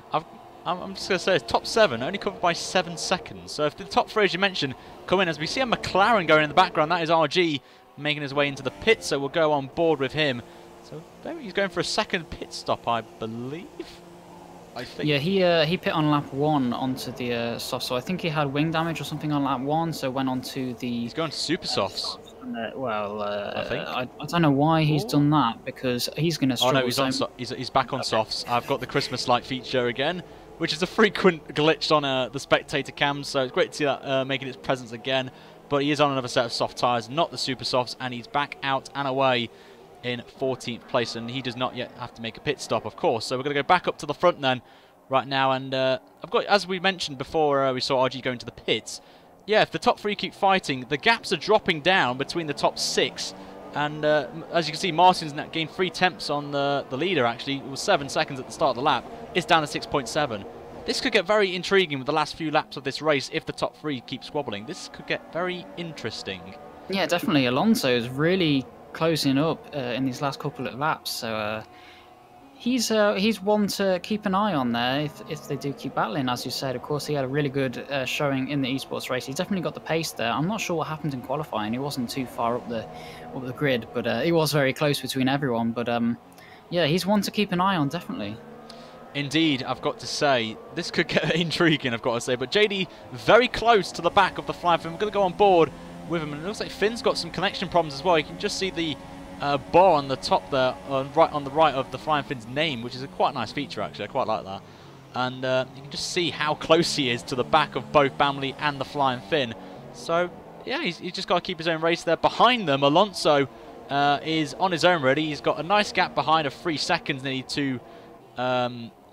I'm just going to say it's top 7, only covered by 7 seconds. So if the top 3, as you mentioned, come in, as we see a McLaren going in the background, that is RG making his way into the pit, so we'll go on board with him. So he's going for a second pit stop, I believe. I think. Yeah, he pit on lap 1 onto the soft, so I think he had wing damage or something on lap 1, so went on to the... He's going to super softs. I think. I don't know why he's done that, because he's going to struggle. Oh no, he's back on softs. I've got the Christmas light feature again, which is a frequent glitch on the spectator cams, so it's great to see that making its presence again. But he is on another set of soft tyres, not the super softs, and he's back out and away in 14th place, and he does not yet have to make a pit stop, of course. So we're going to go back up to the front then, right now, and I've got, as we mentioned before, we saw RG go into the pits. Yeah, if the top 3 keep fighting, the gaps are dropping down between the top 6. And as you can see, Martin's gained 3 tenths on the leader, actually. It was 7 seconds at the start of the lap. It's down to 6.7. This could get very intriguing with the last few laps of this race if the top 3 keep squabbling. This could get very interesting. Yeah, definitely. Alonso's really closing up in these last couple of laps. So he's one to keep an eye on there if they do keep battling. As you said, of course, he had a really good showing in the esports race. He's definitely got the pace there. I'm not sure what happened in qualifying. He wasn't too far up the grid, but he was very close between everyone. But yeah, he's one to keep an eye on, definitely. Indeed, I've got to say, this could get intriguing, I've got to say. But JD very close to the back of the flying Finn. We're going to go on board with him. And it looks like Finn's got some connection problems as well. You can just see the bar on the top there, on the right of the flying Finn's name, which is a quite nice feature, actually. I quite like that. And you can just see how close he is to the back of both Bamley and the flying Finn. So, yeah, he's just got to keep his own race there. Behind them, Alonso is on his own, really. He's got a nice gap behind of 3 seconds nearly to...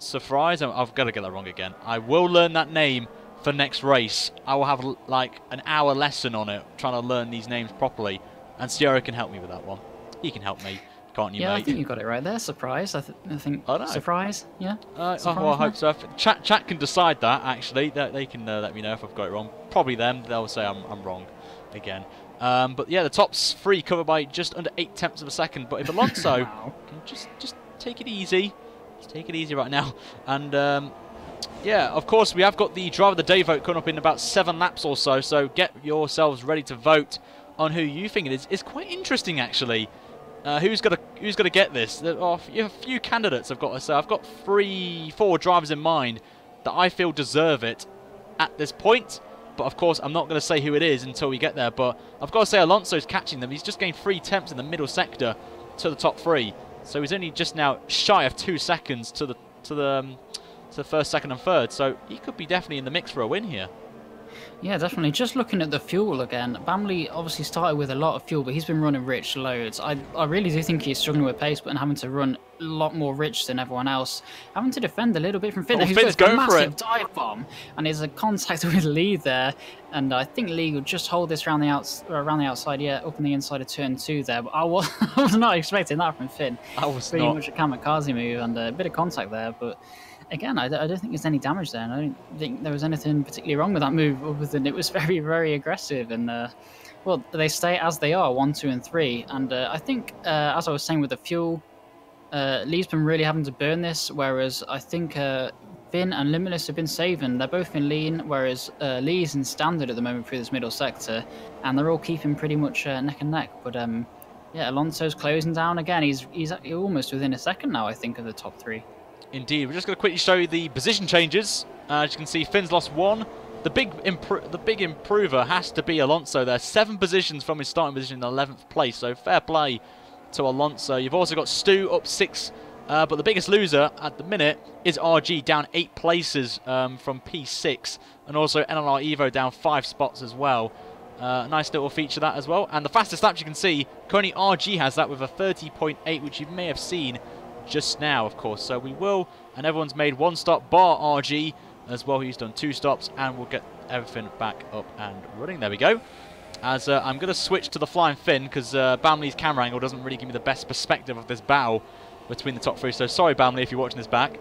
Surprise, I've got to get that wrong again. I will learn that name for next race. I will have like an hour lesson on it, trying to learn these names properly. And Sierra can help me with that one. He can help me, can't you, yeah, mate? I think you got it right there. Surprise. I think. Oh, no. Surprise. Yeah. Surprise, well, I hope so. Chat can decide that. Actually, they can let me know if I've got it wrong. Probably them. They'll say I'm wrong again. But yeah, the top 3 covered by just under 8 tenths of a second. But if Alonso wow. can just take it easy. Just take it easy right now. And yeah, of course, we have got the Driver of the Day vote coming up in about 7 laps or so. So get yourselves ready to vote on who you think it is. It's quite interesting, actually. Who's gonna get this? There are a few candidates, I've got to say. I've got 4 drivers in mind that I feel deserve it at this point. But of course, I'm not going to say who it is until we get there. But I've got to say, Alonso's catching them. He's just gained 3 tenths in the middle sector to the top 3. So he's only just now shy of 2 seconds to the first, second, and third. So he could be definitely in the mix for a win here. Yeah, definitely. Just looking at the fuel again, Bamley obviously started with a lot of fuel, but he's been running rich loads. I really do think he's struggling with pace, but having to run a lot more rich than everyone else. Having to defend a little bit from Finn. Oh, Finn's going for it. Massive dive bomb, and there's a contact with Lee there. And I think Lee will just hold this around the outside, yeah, up on the inside of turn 2 there. But I was not expecting that from Finn. I was pretty not. much a kamikaze move and a bit of contact there, but. Again, I don't think there's any damage there, and I don't think there was anything particularly wrong with that move, other than it was very, very aggressive. And, well, they stay as they are, 1, 2, and 3. And I think, as I was saying with the fuel, Lee's been really having to burn this, whereas I think Finn and Limitless have been saving. They're both in lean, whereas Lee's in standard at the moment through this middle sector, and they're all keeping pretty much neck and neck. But yeah, Alonso's closing down again. He's almost within a second now, I think, of the top 3. Indeed. We're just going to quickly show you the position changes. As you can see, Finn's lost 1. The big improver has to be Alonso there. 7 positions from his starting position in 11th place, so fair play to Alonso. You've also got Stu up 6, but the biggest loser at the minute is RG, down 8 places from P6, and also NLR Evo down 5 spots as well. Nice little feature that as well. And the fastest laps you can see, currently RG has that with a 30.8, which you may have seen just now, of course. So we will, and everyone's made 1 stop, bar RG as well. He's done 2 stops, and we'll get everything back up and running. There we go. As I'm going to switch to the flying Finn, because Bamley's camera angle doesn't really give me the best perspective of this battle between the top 3. So sorry, Bamley, if you're watching this back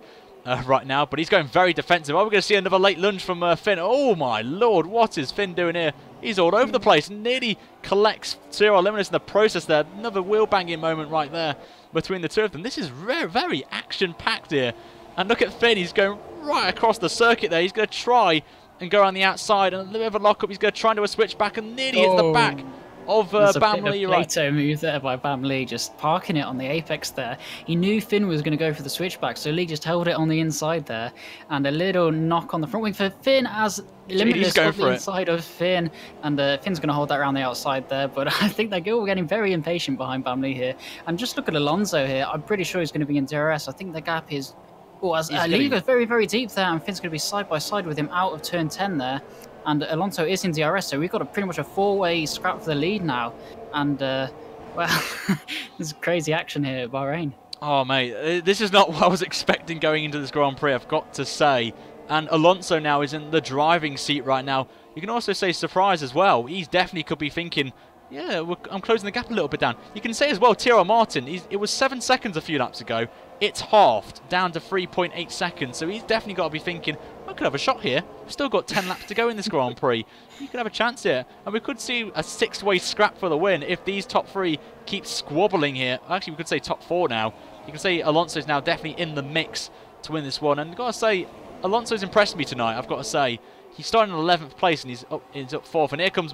right now. But he's going very defensive. Are we going to see another late lunge from Finn? Oh my lord, what is Finn doing here? He's all over the place. Nearly collects Zero Limitless in the process there. Another wheel banging moment right there between the two of them. This is very action-packed here. And look at Finn. He's going right across the circuit there. He's going to try and go around the outside. And a little bit of a lock-up. He's going to try and do a switchback and nearly hits the back of Bamley. There's a Plato move there by Bamley, just parking it on the apex there. He knew Finn was going to go for the switchback, so Lee just held it on the inside there. And a little knock on the front wing for Finn as Limitless on the inside of Finn. And Finn's going to hold that around the outside there. But I think they're getting very impatient behind Bamley here. And just look at Alonso here. I'm pretty sure he's going to be in DRS. I think the gap is... Oh, as Lee goes very deep there, and Finn's going to be side by side with him out of turn 10 there. And Alonso is in DRS, so we've got pretty much a 4-way scrap for the lead now. And, well, there's crazy action here at Bahrain. Oh, mate, this is not what I was expecting going into this Grand Prix, I've got to say. And Alonso now is in the driving seat right now. You can also say surprise as well. He definitely could be thinking, yeah, I'm closing the gap a little bit down. You can say as well, Tyrrell Martin, it was 7 seconds a few laps ago. It's halved down to 3.8 seconds. So he's definitely got to be thinking, I could have a shot here. We've still got 10 laps to go in this Grand Prix. You could have a chance here. And we could see a 6-way scrap for the win if these top 3 keep squabbling here. Actually, we could say top 4 now. You can say Alonso's now definitely in the mix to win this one. And I've got to say, Alonso's impressed me tonight, I've got to say. He's starting in 11th place and he's up 4th. And here comes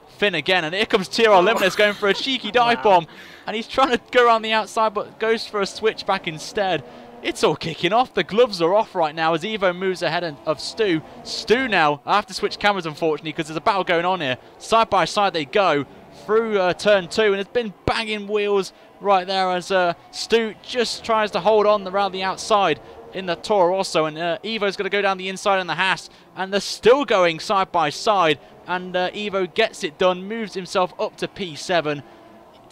Finn again, and here comes Tyrrell Limitless going for a cheeky dive bomb, and he's trying to go around the outside but goes for a switchback instead. It's all kicking off. The gloves are off right now as Evo moves ahead of Stu. Stu now, I have to switch cameras unfortunately because there's a battle going on here. Side by side they go through turn 2, and it's been banging wheels right there as Stu just tries to hold on around the outside in the Toro Rosso, and Evo's going to go down the inside in the Haas, and they're still going side by side, and Evo gets it done, moves himself up to P7.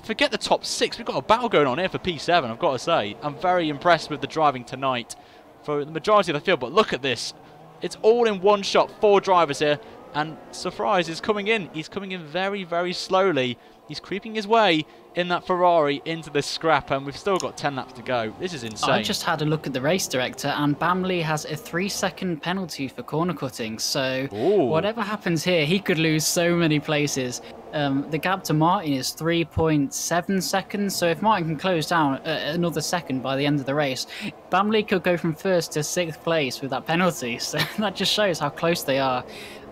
Forget the top 6, we've got a battle going on here for P7, I've got to say. I'm very impressed with the driving tonight for the majority of the field, but look at this. It's all in one shot, 4 drivers here, and surprise is coming in. He's coming in very slowly. He's creeping his way in that Ferrari into this scrap, and we've still got 10 laps to go. This is insane. I just had a look at the race director, and Bamley has a 3-second penalty for corner cutting. So whatever happens here, he could lose so many places. The gap to Martin is 3.7 seconds. So if Martin can close down another second by the end of the race, Bamley could go from 1st to 6th place with that penalty. So that just shows how close they are.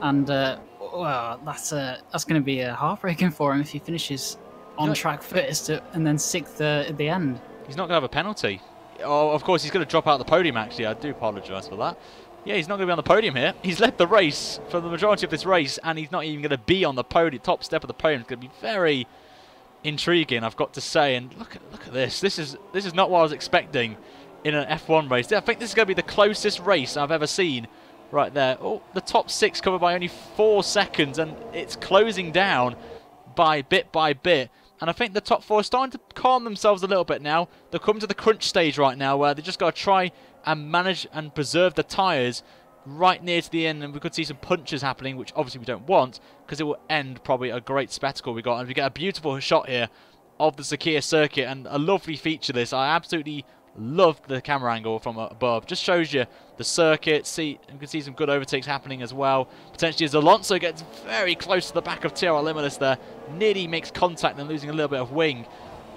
And well, that's going to be heartbreaking for him if he finishes on track 1st and then 6th at the end. He's not going to have a penalty. Oh, of course, he's going to drop out the podium, actually. I do apologise for that. Yeah, he's not going to be on the podium here. He's led the race for the majority of this race, and he's not even going to be on the podium, top step of the podium. It's going to be very intriguing, I've got to say. And look at this. This is not what I was expecting in an F1 race. I think this is going to be the closest race I've ever seen. Right there. Oh, the top 6 covered by only 4 seconds, and it's closing down bit by bit. And I think the top 4 are starting to calm themselves a little bit now. They're coming to the crunch stage right now where they just got to try and manage and preserve the tyres right near to the end. And we could see some punches happening, which obviously we don't want because it will end probably a great spectacle we got. And we get a beautiful shot here of the Sakir circuit, and a lovely feature this. I absolutely love the camera angle from above. Just shows you the circuit. You can see some good overtakes happening as well. Potentially as Alonso gets very close to the back of Tyrrell Limitless there. Nearly makes contact and losing a little bit of wing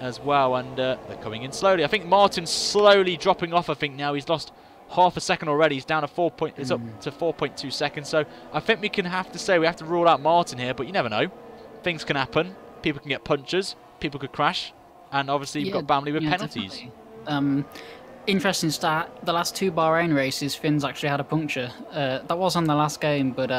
as well. And they're coming in slowly. I think Martin's slowly dropping off. I think now he's lost half a second already. He's down to it's up to 4.2 seconds. So I think we have to rule out Martin here, but you never know. Things can happen. People can get punctures. People could crash. And obviously you've got Bamley with penalties. Interesting stat, the last 2 Bahrain races, Finn's actually had a puncture. That was on the last game, but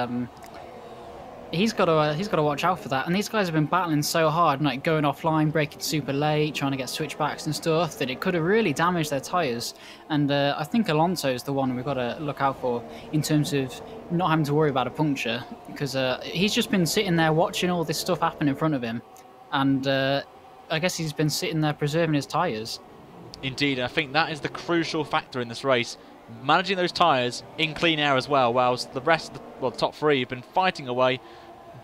he's got to watch out for that. And these guys have been battling so hard, like going offline, braking super late, trying to get switchbacks and stuff, that it could have really damaged their tyres. And I think Alonso's the one we've got to look out for in terms of not having to worry about a puncture, because he's just been sitting there watching all this stuff happen in front of him. And I guess he's been sitting there preserving his tyres. Indeed, I think that is the crucial factor in this race. Managing those tyres in clean air as well, whilst the rest, the top 3 have been fighting away,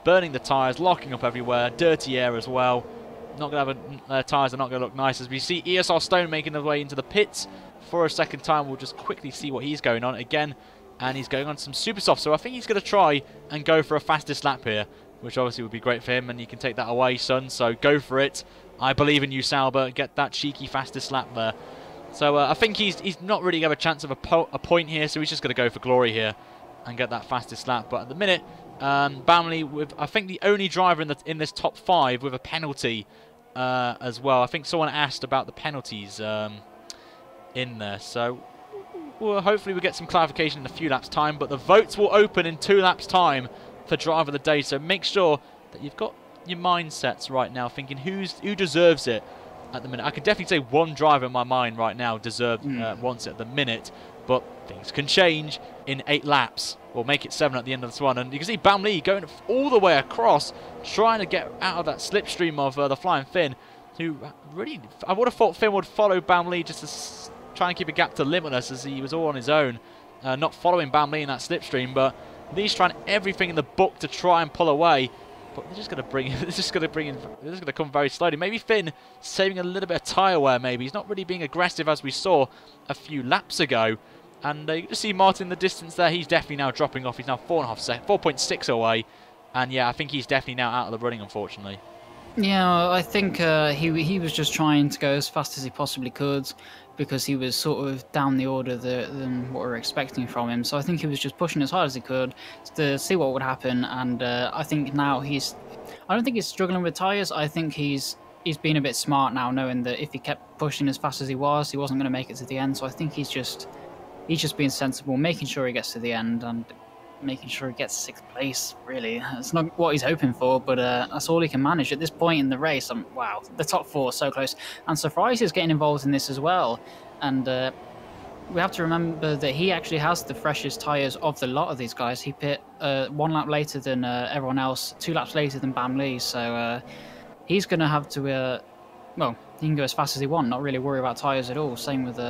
burning the tyres, locking up everywhere, dirty air as well. Not going to have tyres are not going to look nice. As we see ESR Stone making his way into the pits for a second time. We'll just quickly see what he's going on again, and he's going on some super soft. So I think he's going to try and go for a fastest lap here, which obviously would be great for him, and you can take that away, son. So go for it. I believe in you, Sauber. Get that cheeky fastest lap there. So I think he's not really got a chance of a point here, so he's just going to go for glory here and get that fastest lap. But at the minute, Bamley with, I think, the only driver in this top 5 with a penalty as well. I think someone asked about the penalties in there. So hopefully we'll get some clarification in a few laps' time. But the votes will open in 2 laps' time for driver of the day. So make sure that you've got your mindsets right now, thinking who deserves it at the minute. I could definitely say one driver in my mind right now wants it at the minute, but things can change in 8 laps. We'll make it 7 at the end of this one, and you can see Bamley going all the way across, trying to get out of that slipstream of the Flying Finn, who really, I would have thought Finn would follow Bamley just to try and keep a gap to Limitless, as he was all on his own, not following Bamley in that slipstream, but he's trying everything in the book to try and pull away. But they're just going to bring in. They're just going to come very slowly. Maybe Finn saving a little bit of tyre wear. Maybe he's not really being aggressive as we saw a few laps ago. And you can see Martin in the distance there. He's definitely now dropping off. He's now 4.6 away. And yeah, I think he's definitely now out of the running, unfortunately. Yeah, I think he was just trying to go as fast as he possibly could, because he was sort of down the order than what we were expecting from him. So I think he was just pushing as hard as he could to see what would happen. And I think now I don't think he's struggling with tyres. I think he's been a bit smart now, knowing that if he kept pushing as fast as he wasn't going to make it to the end. So I think he's just being sensible, making sure he gets to the end and making sure he gets 6th place, really. It's not what he's hoping for, but that's all he can manage at this point in the race. Wow, the top 4 so close. And Surprise is getting involved in this as well. And we have to remember that he actually has the freshest tyres of the lot of these guys. He pit 1 lap later than everyone else, 2 laps later than Bamley. So he's going to have to, well, he can go as fast as he wants, not really worry about tyres at all. Same with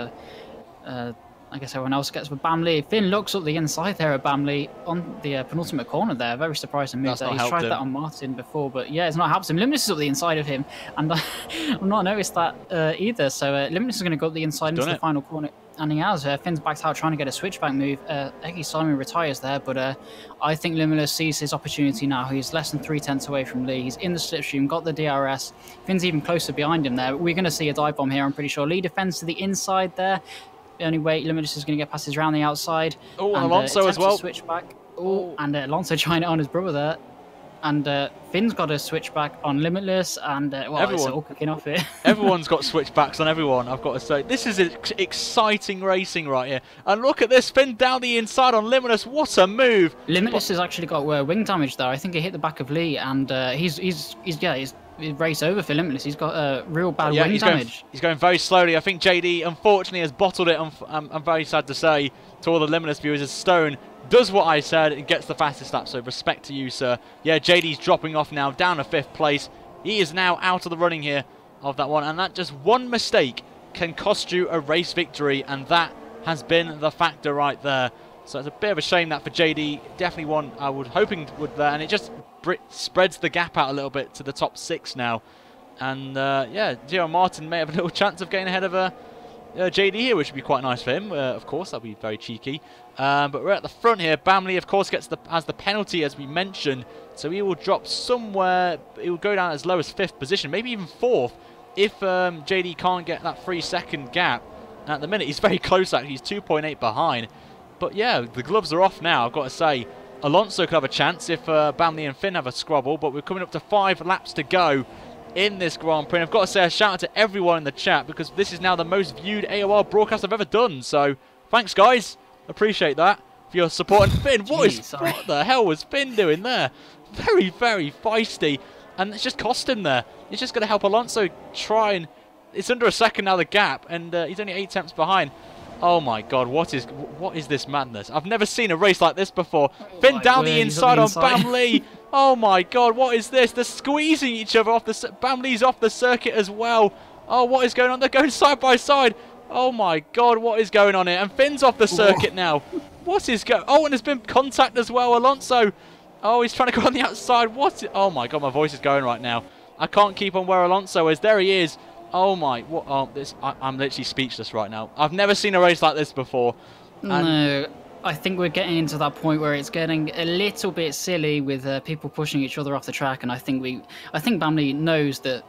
I guess everyone else gets with Bamley. Finn looks up the inside there at Bamley on the penultimate corner there. Very surprising move there. He's tried that on Martin before, but yeah, it's not helped him. Limitless is up the inside of him, and I've not noticed that either. So Limitless is going to go up the inside into the final corner, and he has. Finn's backed out trying to get a switchback move. Eggy Simon retires there, but I think Limitless sees his opportunity now. He's less than 3/10 away from Lee. He's in the slipstream, got the DRS. Finn's even closer behind him there. We're going to see a dive bomb here, I'm pretty sure. Lee defends to the inside there. The only way Limitless is going to get past is around the outside. Oh, and Alonso as well. Switch back. Oh, and Alonso trying it on his brother there. And Finn's got a switchback on Limitless, and well, it's all kicking off here. Everyone's got switchbacks on everyone, I've got to say. This is exciting racing right here. And look at this, Finn down the inside on Limitless. What a move! Limitless has actually got wing damage there. I think he hit the back of Lee, and he's race over for Limitless. He's got real bad wing damage. He's going very slowly. I think JD, unfortunately, has bottled it. I'm very sad to say to all the Limitless viewers, as Stone does what I said and gets the fastest lap. So respect to you, sir. Yeah, JD's dropping off now, down to 5th place. He is now out of the running here of that one. And that just one mistake can cost you a race victory. And that has been the factor right there. So it's a bit of a shame that for JD. Definitely one I was hoping would there. And it just spreads the gap out a little bit to the top 6 now. And yeah, Gio Martin may have a little chance of getting ahead of JD here, which would be quite nice for him. Of course, that would be very cheeky. But we're at the front here. Bamley, of course, has the penalty, as we mentioned. So he will drop somewhere. He will go down as low as 5th position, maybe even 4th, if JD can't get that 3-second gap. At the minute, he's very close, actually. He's 2.8 behind. But yeah, the gloves are off now, I've got to say. Alonso could have a chance if Bamley and Finn have a squabble, but we're coming up to 5 laps to go in this Grand Prix. And I've got to say a shout out to everyone in the chat, because this is now the most viewed AOR broadcast I've ever done. So thanks, guys. Appreciate that for your support. And Finn, what the hell was Finn doing there? Very, very feisty. And it's just cost him there. It's just going to help Alonso try and... It's under a second now, the gap, and he's only 8 tenths behind. Oh my God, what is this madness? I've never seen a race like this before. Finn down the inside on Bamley. Oh my God, what is this? They're squeezing each other off the... Bamley's off the circuit as well. Oh, what is going on? They're going side by side. Oh my God, what is going on here? And Finn's off the circuit now. What is going... Oh, and there's been contact as well. Alonso. Oh, he's trying to go on the outside. Oh my God, my voice is going right now. I can't keep on where Alonso is. There he is. Oh my, what? Oh, I'm literally speechless right now. I've never seen a race like this before. No, I think we're getting into that point where it's getting a little bit silly with people pushing each other off the track, and I think Bamley knows that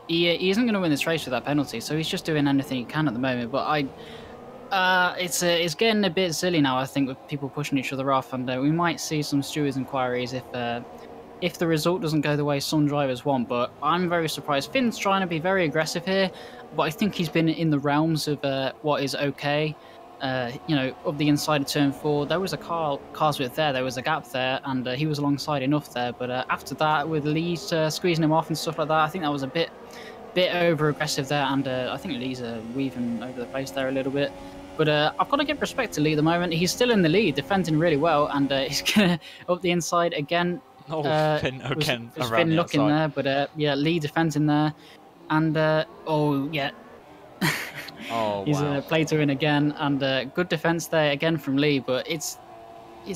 he isn't going to win this race with that penalty, so he's just doing anything he can at the moment. But it's getting a bit silly now, I think, with people pushing each other off, and we might see some stewards' inquiries if the result doesn't go the way some drivers want. But I'm very surprised. Finn's trying to be very aggressive here, but I think he's been in the realms of what is okay. You know, up the inside of turn 4, there was a car's width there was a gap there, and he was alongside enough there. But after that, with Lee squeezing him off and stuff like that, I think that was a bit over aggressive there, and I think Lee's weaving over the place there a little bit. But I've got to give respect to Lee at the moment. He's still in the lead, defending really well, and he's gonna up the inside again. Oh, Finn again was around Finn the looking outside. there, but yeah, Lee defending there, and oh yeah, oh he's wow, platering again, and good defense there again from Lee, but it's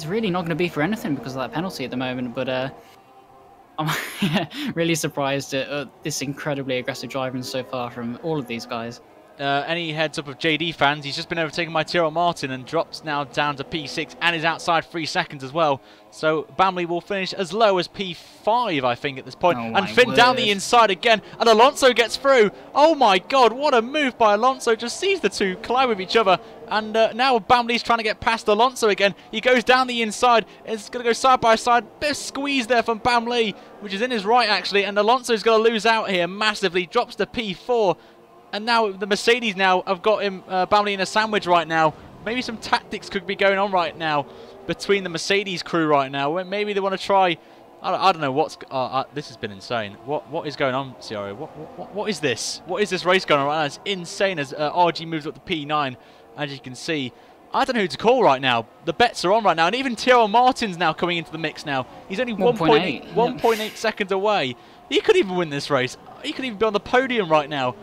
really not going to be for anything because of that penalty at the moment. But I'm really surprised at this incredibly aggressive driving so far from all of these guys. Any heads up of JD fans, he's just been overtaken by Tyrrell Martin and drops now down to P6 and is outside 3 seconds as well. So Bamley will finish as low as P5, I think, at this point. Oh, and Finn down the inside again, and Alonso gets through. Oh my God, what a move by Alonso. Just sees the two collide with each other. And now Bamley's trying to get past Alonso again. He goes down the inside. It's going to go side by side. Bit of squeeze there from Bamley, which is in his right, actually. And Alonso's going to lose out here massively. Drops to P4. And now the Mercedes now have got him, Bamley in a sandwich right now. Maybe some tactics could be going on right now between the Mercedes crew right now. Maybe they want to try... I don't know what's... this has been insane. What is going on, Ciario? What is this? What is this race going on right now? It's insane as RG moves up to P9. As you can see, I don't know who to call right now. The bets are on right now. And even Tyrrell Martin's now coming into the mix now. He's only 1.8 seconds away. He could even win this race. He could even be on the podium right now.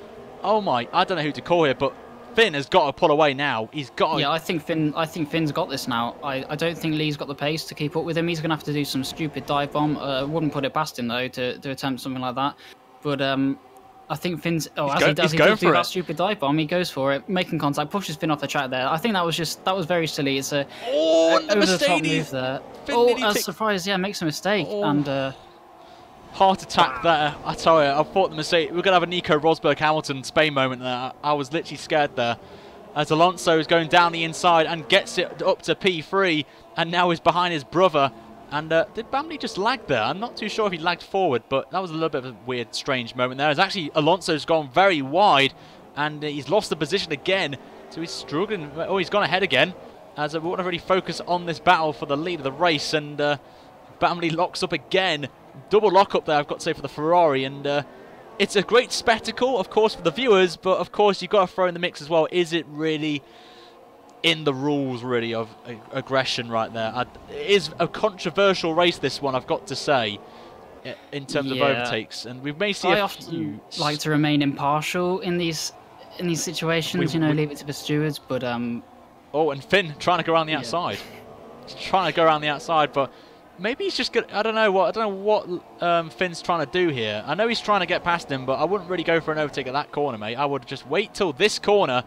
Oh my, I don't know who to call here, but Finn has got to pull away now. He's got to... Yeah, I think Finn's got this now. I don't think Lee's got the pace to keep up with him. He's going to have to do some stupid dive bomb. Wouldn't put it past him, though, to attempt something like that. But I think Finn's... Oh, as he does do that stupid dive bomb, he goes for it, making contact, pushes Finn off the track there. I think that was very silly. It's a over-the-top move there. Finn I was surprised, yeah, makes a mistake. Oh. And... heart attack there. I tell you, I thought the Mercedes... We're going to have a Nico Rosberg-Hamilton Spain moment there. I was literally scared there. As Alonso is going down the inside and gets it up to P3 and now is behind his brother. And did Bamley just lag there? I'm not too sure if he lagged forward, but that was a little bit of a weird, strange moment there. As actually Alonso's gone very wide and he's lost the position again. So he's struggling. Oh, he's gone ahead again. As we want to really focus on this battle for the lead of the race. And Bamley locks up again. Double lock up there, I've got to say, for the Ferrari, and it's a great spectacle, of course, for the viewers, but of course you've got to throw in the mix as well. Is it really in the rules, really, of aggression right there? It is a controversial race, this one, I've got to say, in terms of overtakes, and we may see I often like to remain impartial in these situations, leave it to the stewards, but oh, and Finn trying to go around the outside. He's trying to go around the outside, but maybe he's just good. I don't know what Finn's trying to do here. I know he's trying to get past him, but I wouldn't really go for an overtake at that corner, mate. I would just wait till this corner,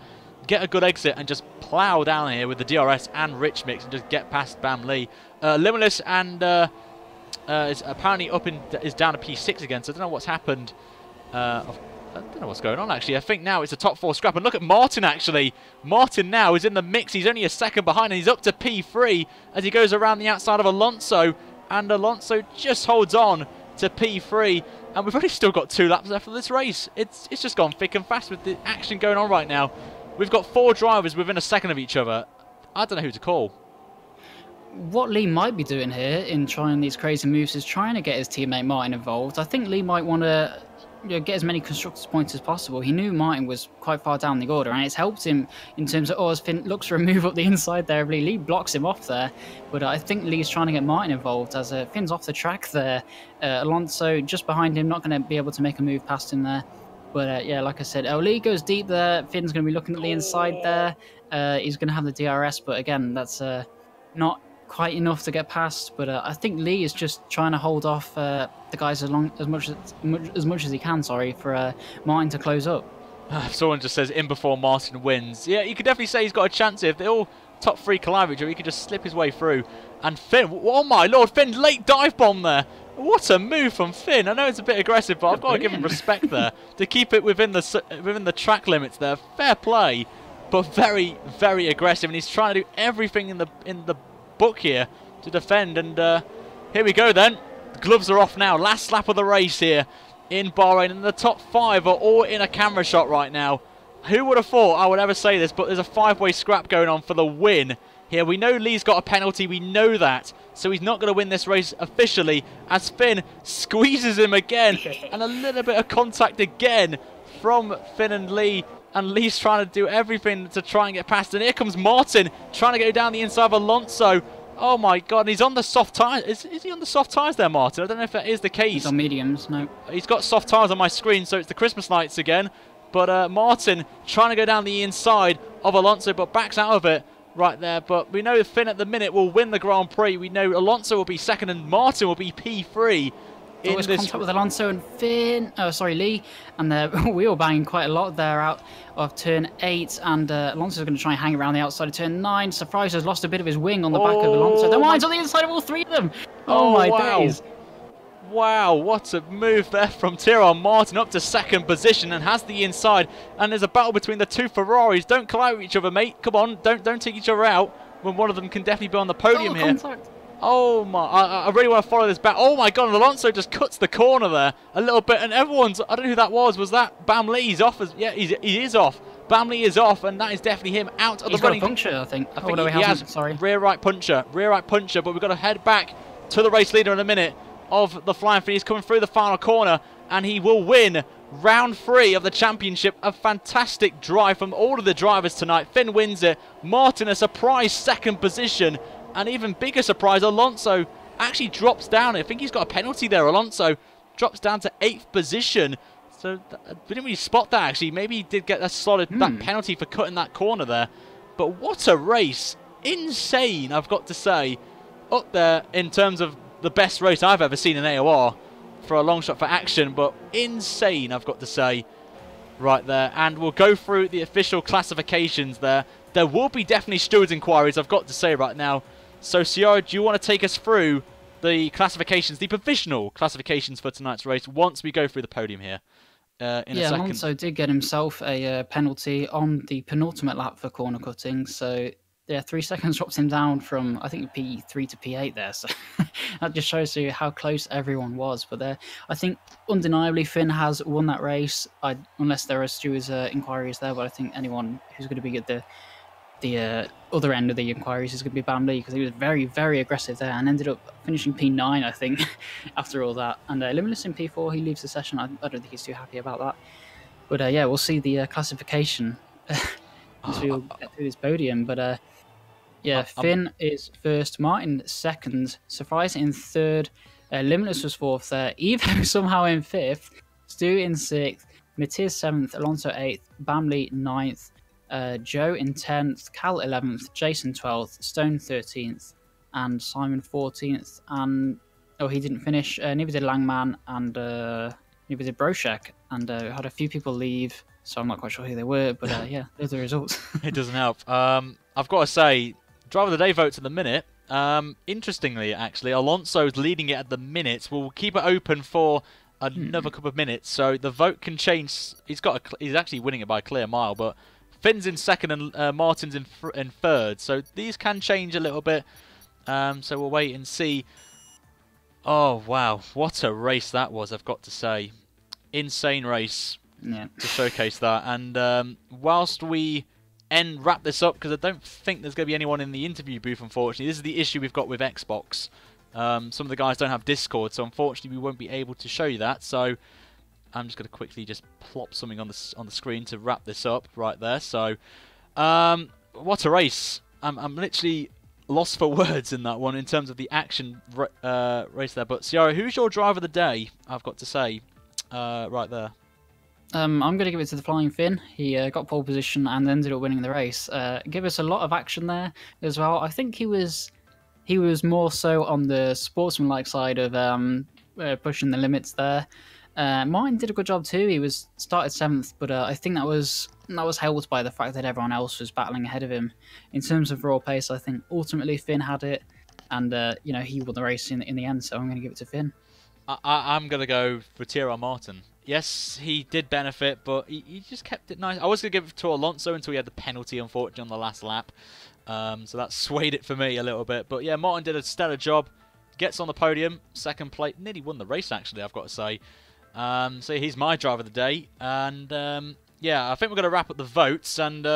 get a good exit, and just plough down here with the DRS and Rich Mix and just get past Bamley. Limitless and is apparently is down to P6 again, so I don't know what's happened. I don't know what's going on, actually. I think now it's a top 4 scrap. And look at Martin, actually. Martin now is in the mix. He's only a second behind, and he's up to P3 as he goes around the outside of Alonso. And Alonso just holds on to P3. And we've only still got 2 laps left of this race. It's just gone thick and fast with the action going on right now. We've got 4 drivers within a second of each other. I don't know who to call. What Lee might be doing here in trying these crazy moves is trying to get his teammate Martin involved. I think Lee might want to get as many constructors points as possible. He knew Martin was quite far down the order, and it's helped him in terms of, as Finn looks for a move up the inside there of Lee. Lee blocks him off there, but I think Lee's trying to get Martin involved as Finn's off the track there. Alonso just behind him, not going to be able to make a move past him there. But yeah, like I said, Lee goes deep there. Finn's going to be looking at the inside there. He's going to have the DRS, but again, that's not quite enough to get past. But I think Lee is just trying to hold off the guys as much as he can. Sorry, for Martin to close up. Someone just says in before Martin wins. Yeah, you could definitely say he's got a chance here. If they're all top 3 collide with each other, he could just slip his way through. And Finn, oh my lord, Finn, late dive bomb there. What a move from Finn. I know it's a bit aggressive, but I've got to give him respect there to keep it within the track limits there. Fair play, but very, very aggressive, and he's trying to do everything in the book here to defend. And here we go then. The gloves are off now. Last lap of the race here in Bahrain, and the top 5 are all in a camera shot right now. Who would have thought I would ever say this, but there's a 5-way scrap going on for the win here. We know Lee's got a penalty, we know that, so he's not going to win this race officially, as Finn squeezes him again, and a little bit of contact again from Finn and Lee's trying to do everything to try and get past. And here comes Martin trying to go down the inside of Alonso. Oh my god, and he's on the soft tyres. Is he on the soft tyres there, Martin? I don't know if that is the case. He's on mediums, no. He's got soft tyres on my screen, so it's the Christmas lights again. But Martin trying to go down the inside of Alonso, but backs out of it right there. But we know Finn at the minute will win the Grand Prix. We know Alonso will be second and Martin will be P3. Always contact with Alonso and Finn. Oh, sorry, Lee. And they're wheel banging quite a lot there out of turn 8. And Alonso's going to try and hang around the outside of turn 9. Surprise has lost a bit of his wing on the back of Alonso. The wine's on the inside of all 3 of them. Oh my days. Wow, what a move there from Tyrrell. Martin up to second position and has the inside. And there's a battle between the 2 Ferraris. Don't collide with each other, mate. Come on, don't take each other out when one of them can definitely be on the podium here. Contact. Oh my, I really want to follow this back. Oh my god, and Alonso just cuts the corner there a little bit, and everyone's, I don't know who that was. Was that Bam Lee? He's off. Yeah, he is off. Bam Lee is off, and that is definitely him out of the running. He's got a puncture, I think. I think he has. Sorry. Rear right puncher, but we've got to head back to the race leader in a minute of the Flying Finn. He's coming through the final corner, and he will win round 3 of the championship. A fantastic drive from all of the drivers tonight. Finn wins it. Martin a surprise second position. And even bigger surprise, Alonso actually drops down. I think he's got a penalty there. Alonso drops down to 8th position. So we didn't really spot that, actually. Maybe he did get that that penalty for cutting that corner there. But what a race. Insane, I've got to say. Up there in terms of the best race I've ever seen in AOR for a long shot for action. But insane, I've got to say, right there. And we'll go through the official classifications there. There will be definitely stewards inquiries, I've got to say right now. So, Ciara, do you want to take us through the classifications, the provisional classifications for tonight's race, once we go through the podium here in a second? Yeah, Alonso did get himself a penalty on the penultimate lap for corner cutting. So, yeah, 3 seconds drops him down from, I think, P3 to P8 there. So, that just shows you how close everyone was. But I think, undeniably, Finn has won that race, unless there are stewards inquiries there. But I think anyone who's going to be at the other end of the inquiries is going to be Bam Lee, because he was very, very aggressive there and ended up finishing P9, I think, after all that. And Limitless in P4, he leaves the session. I don't think he's too happy about that. But yeah, we'll see the classification as we'll get through this podium. But yeah, Finn is first, Martin second, Surprise in third, Limitless was fourth there, Evo somehow in fifth, Stu in sixth, Matthias 7th, Alonso 8th, Bam Lee 9th, Joe in 10th, Cal 11th, Jason 12th, Stone 13th, and Simon 14th. And he didn't finish. Neither did Langman, and neither did Broshek. And had a few people leave, so I'm not quite sure who they were. But yeah, those are the results. It doesn't help. I've got to say, Driver of the Day votes at the minute. Interestingly, actually, Alonso's leading it at the minute. We'll keep it open for another couple of minutes, so the vote can change. He's actually winning it by a clear mile, but Finn's in second and Martin's in third, so these can change a little bit. So we'll wait and see. Oh wow, what a race that was! I've got to say, insane race to showcase that. And whilst we wrap this up, because I don't think there's going to be anyone in the interview booth, unfortunately. This is the issue we've got with Xbox. Some of the guys don't have Discord, so unfortunately we won't be able to show you that. So I'm just going to quickly just plop something on the screen to wrap this up right there. So what a race! I'm literally lost for words in that one in terms of the action race there. But Ciara, who's your driver of the day? I've got to say right there. I'm going to give it to the Flying Finn. He got pole position and ended up winning the race. Give us a lot of action there as well. I think he was more so on the sportsmanlike side of pushing the limits there. Martin did a good job too. He started 7th, but I think that was helped by the fact that everyone else was battling ahead of him. In terms of raw pace, I think ultimately Finn had it, and he won the race in the end. So I'm going to give it to Finn. I'm going to go for Tyrrell Martin. Yes, he did benefit, but he just kept it nice. I was going to give it to Alonso until he had the penalty, unfortunately, on the last lap. So that swayed it for me a little bit. But yeah, Martin did a stellar job. Gets on the podium, second place. Nearly won the race, actually, I've got to say. So he's my driver of the day. And yeah, I think we're going to wrap up the votes. And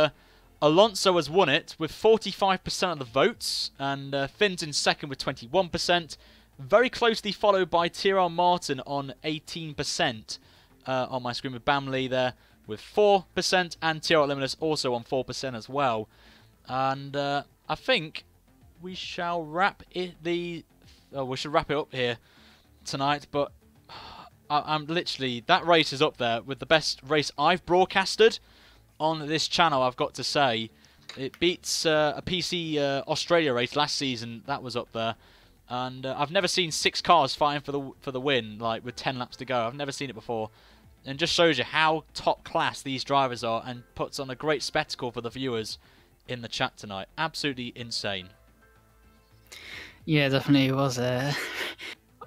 Alonso has won it with 45% of the votes. And Finn's in second with 21%. Very closely followed by Tyrrell Martin on 18%. On my screen with Bamley there with 4%, and Tyrrell Limitless also on 4% as well. And I think we shall wrap it. We should wrap it up here tonight. But I'm literally, that race is up there with the best race I've broadcasted on this channel. I've got to say, it beats a PC Australia race last season. That was up there. And I've never seen 6 cars fighting for the win, like with 10 laps to go. I've never seen it before. And just shows you how top class these drivers are, and puts on a great spectacle for the viewers in the chat tonight. Absolutely insane. Yeah, definitely it was.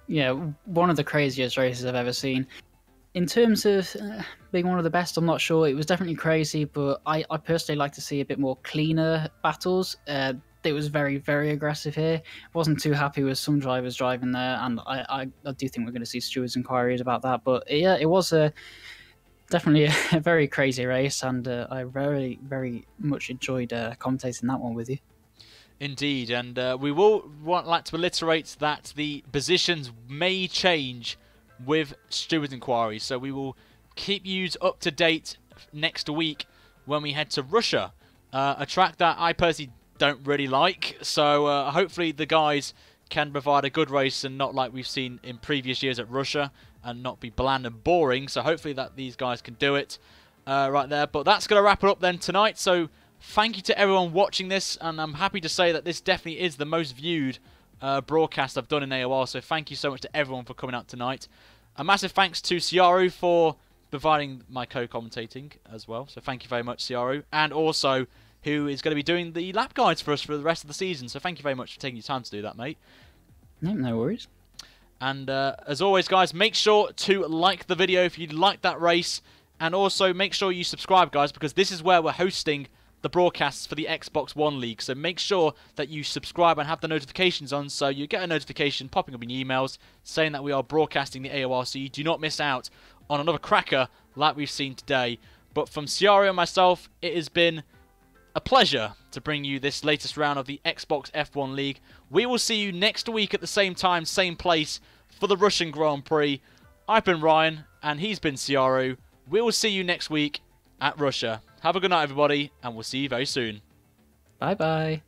Yeah, one of the craziest races I've ever seen. In terms of being one of the best, I'm not sure. It was definitely crazy, but I personally like to see a bit more cleaner battles. It was very, very aggressive here. Wasn't too happy with some drivers driving there, and I do think we're going to see stewards' inquiries about that. But yeah, it was definitely a very crazy race, and I very, very much enjoyed commentating that one with you. Indeed, and we will like to reiterate that the positions may change with stewards' inquiries, so we will keep you up to date next week when we head to Russia, a track that I personally don't really like, so hopefully the guys can provide a good race and not like we've seen in previous years at Russia, and not be bland and boring. So hopefully that these guys can do it right there. But that's going to wrap it up then tonight. So thank you to everyone watching this, and I'm happy to say that this definitely is the most viewed broadcast I've done in AOR, so thank you so much to everyone for coming out tonight. A massive thanks to Ciara for providing my co-commentating as well, so thank you very much, Ciara, and also who is going to be doing the lap guides for us for the rest of the season. So thank you very much for taking your time to do that, mate. No worries. And as always, guys, make sure to like the video if you like that race. And also make sure you subscribe, guys, because this is where we're hosting the broadcasts for the Xbox One League. So make sure that you subscribe and have the notifications on, so you get a notification popping up in your emails saying that we are broadcasting the AOR, so you do not miss out on another cracker like we've seen today. But from Ciara and myself, it has been a pleasure to bring you this latest round of the Xbox F1 League. We will see you next week at the same time, same place for the Russian Grand Prix. I've been Ryan, and he's been Ciara. We will see you next week at Russia. Have a good night, everybody, and we'll see you very soon. Bye-bye.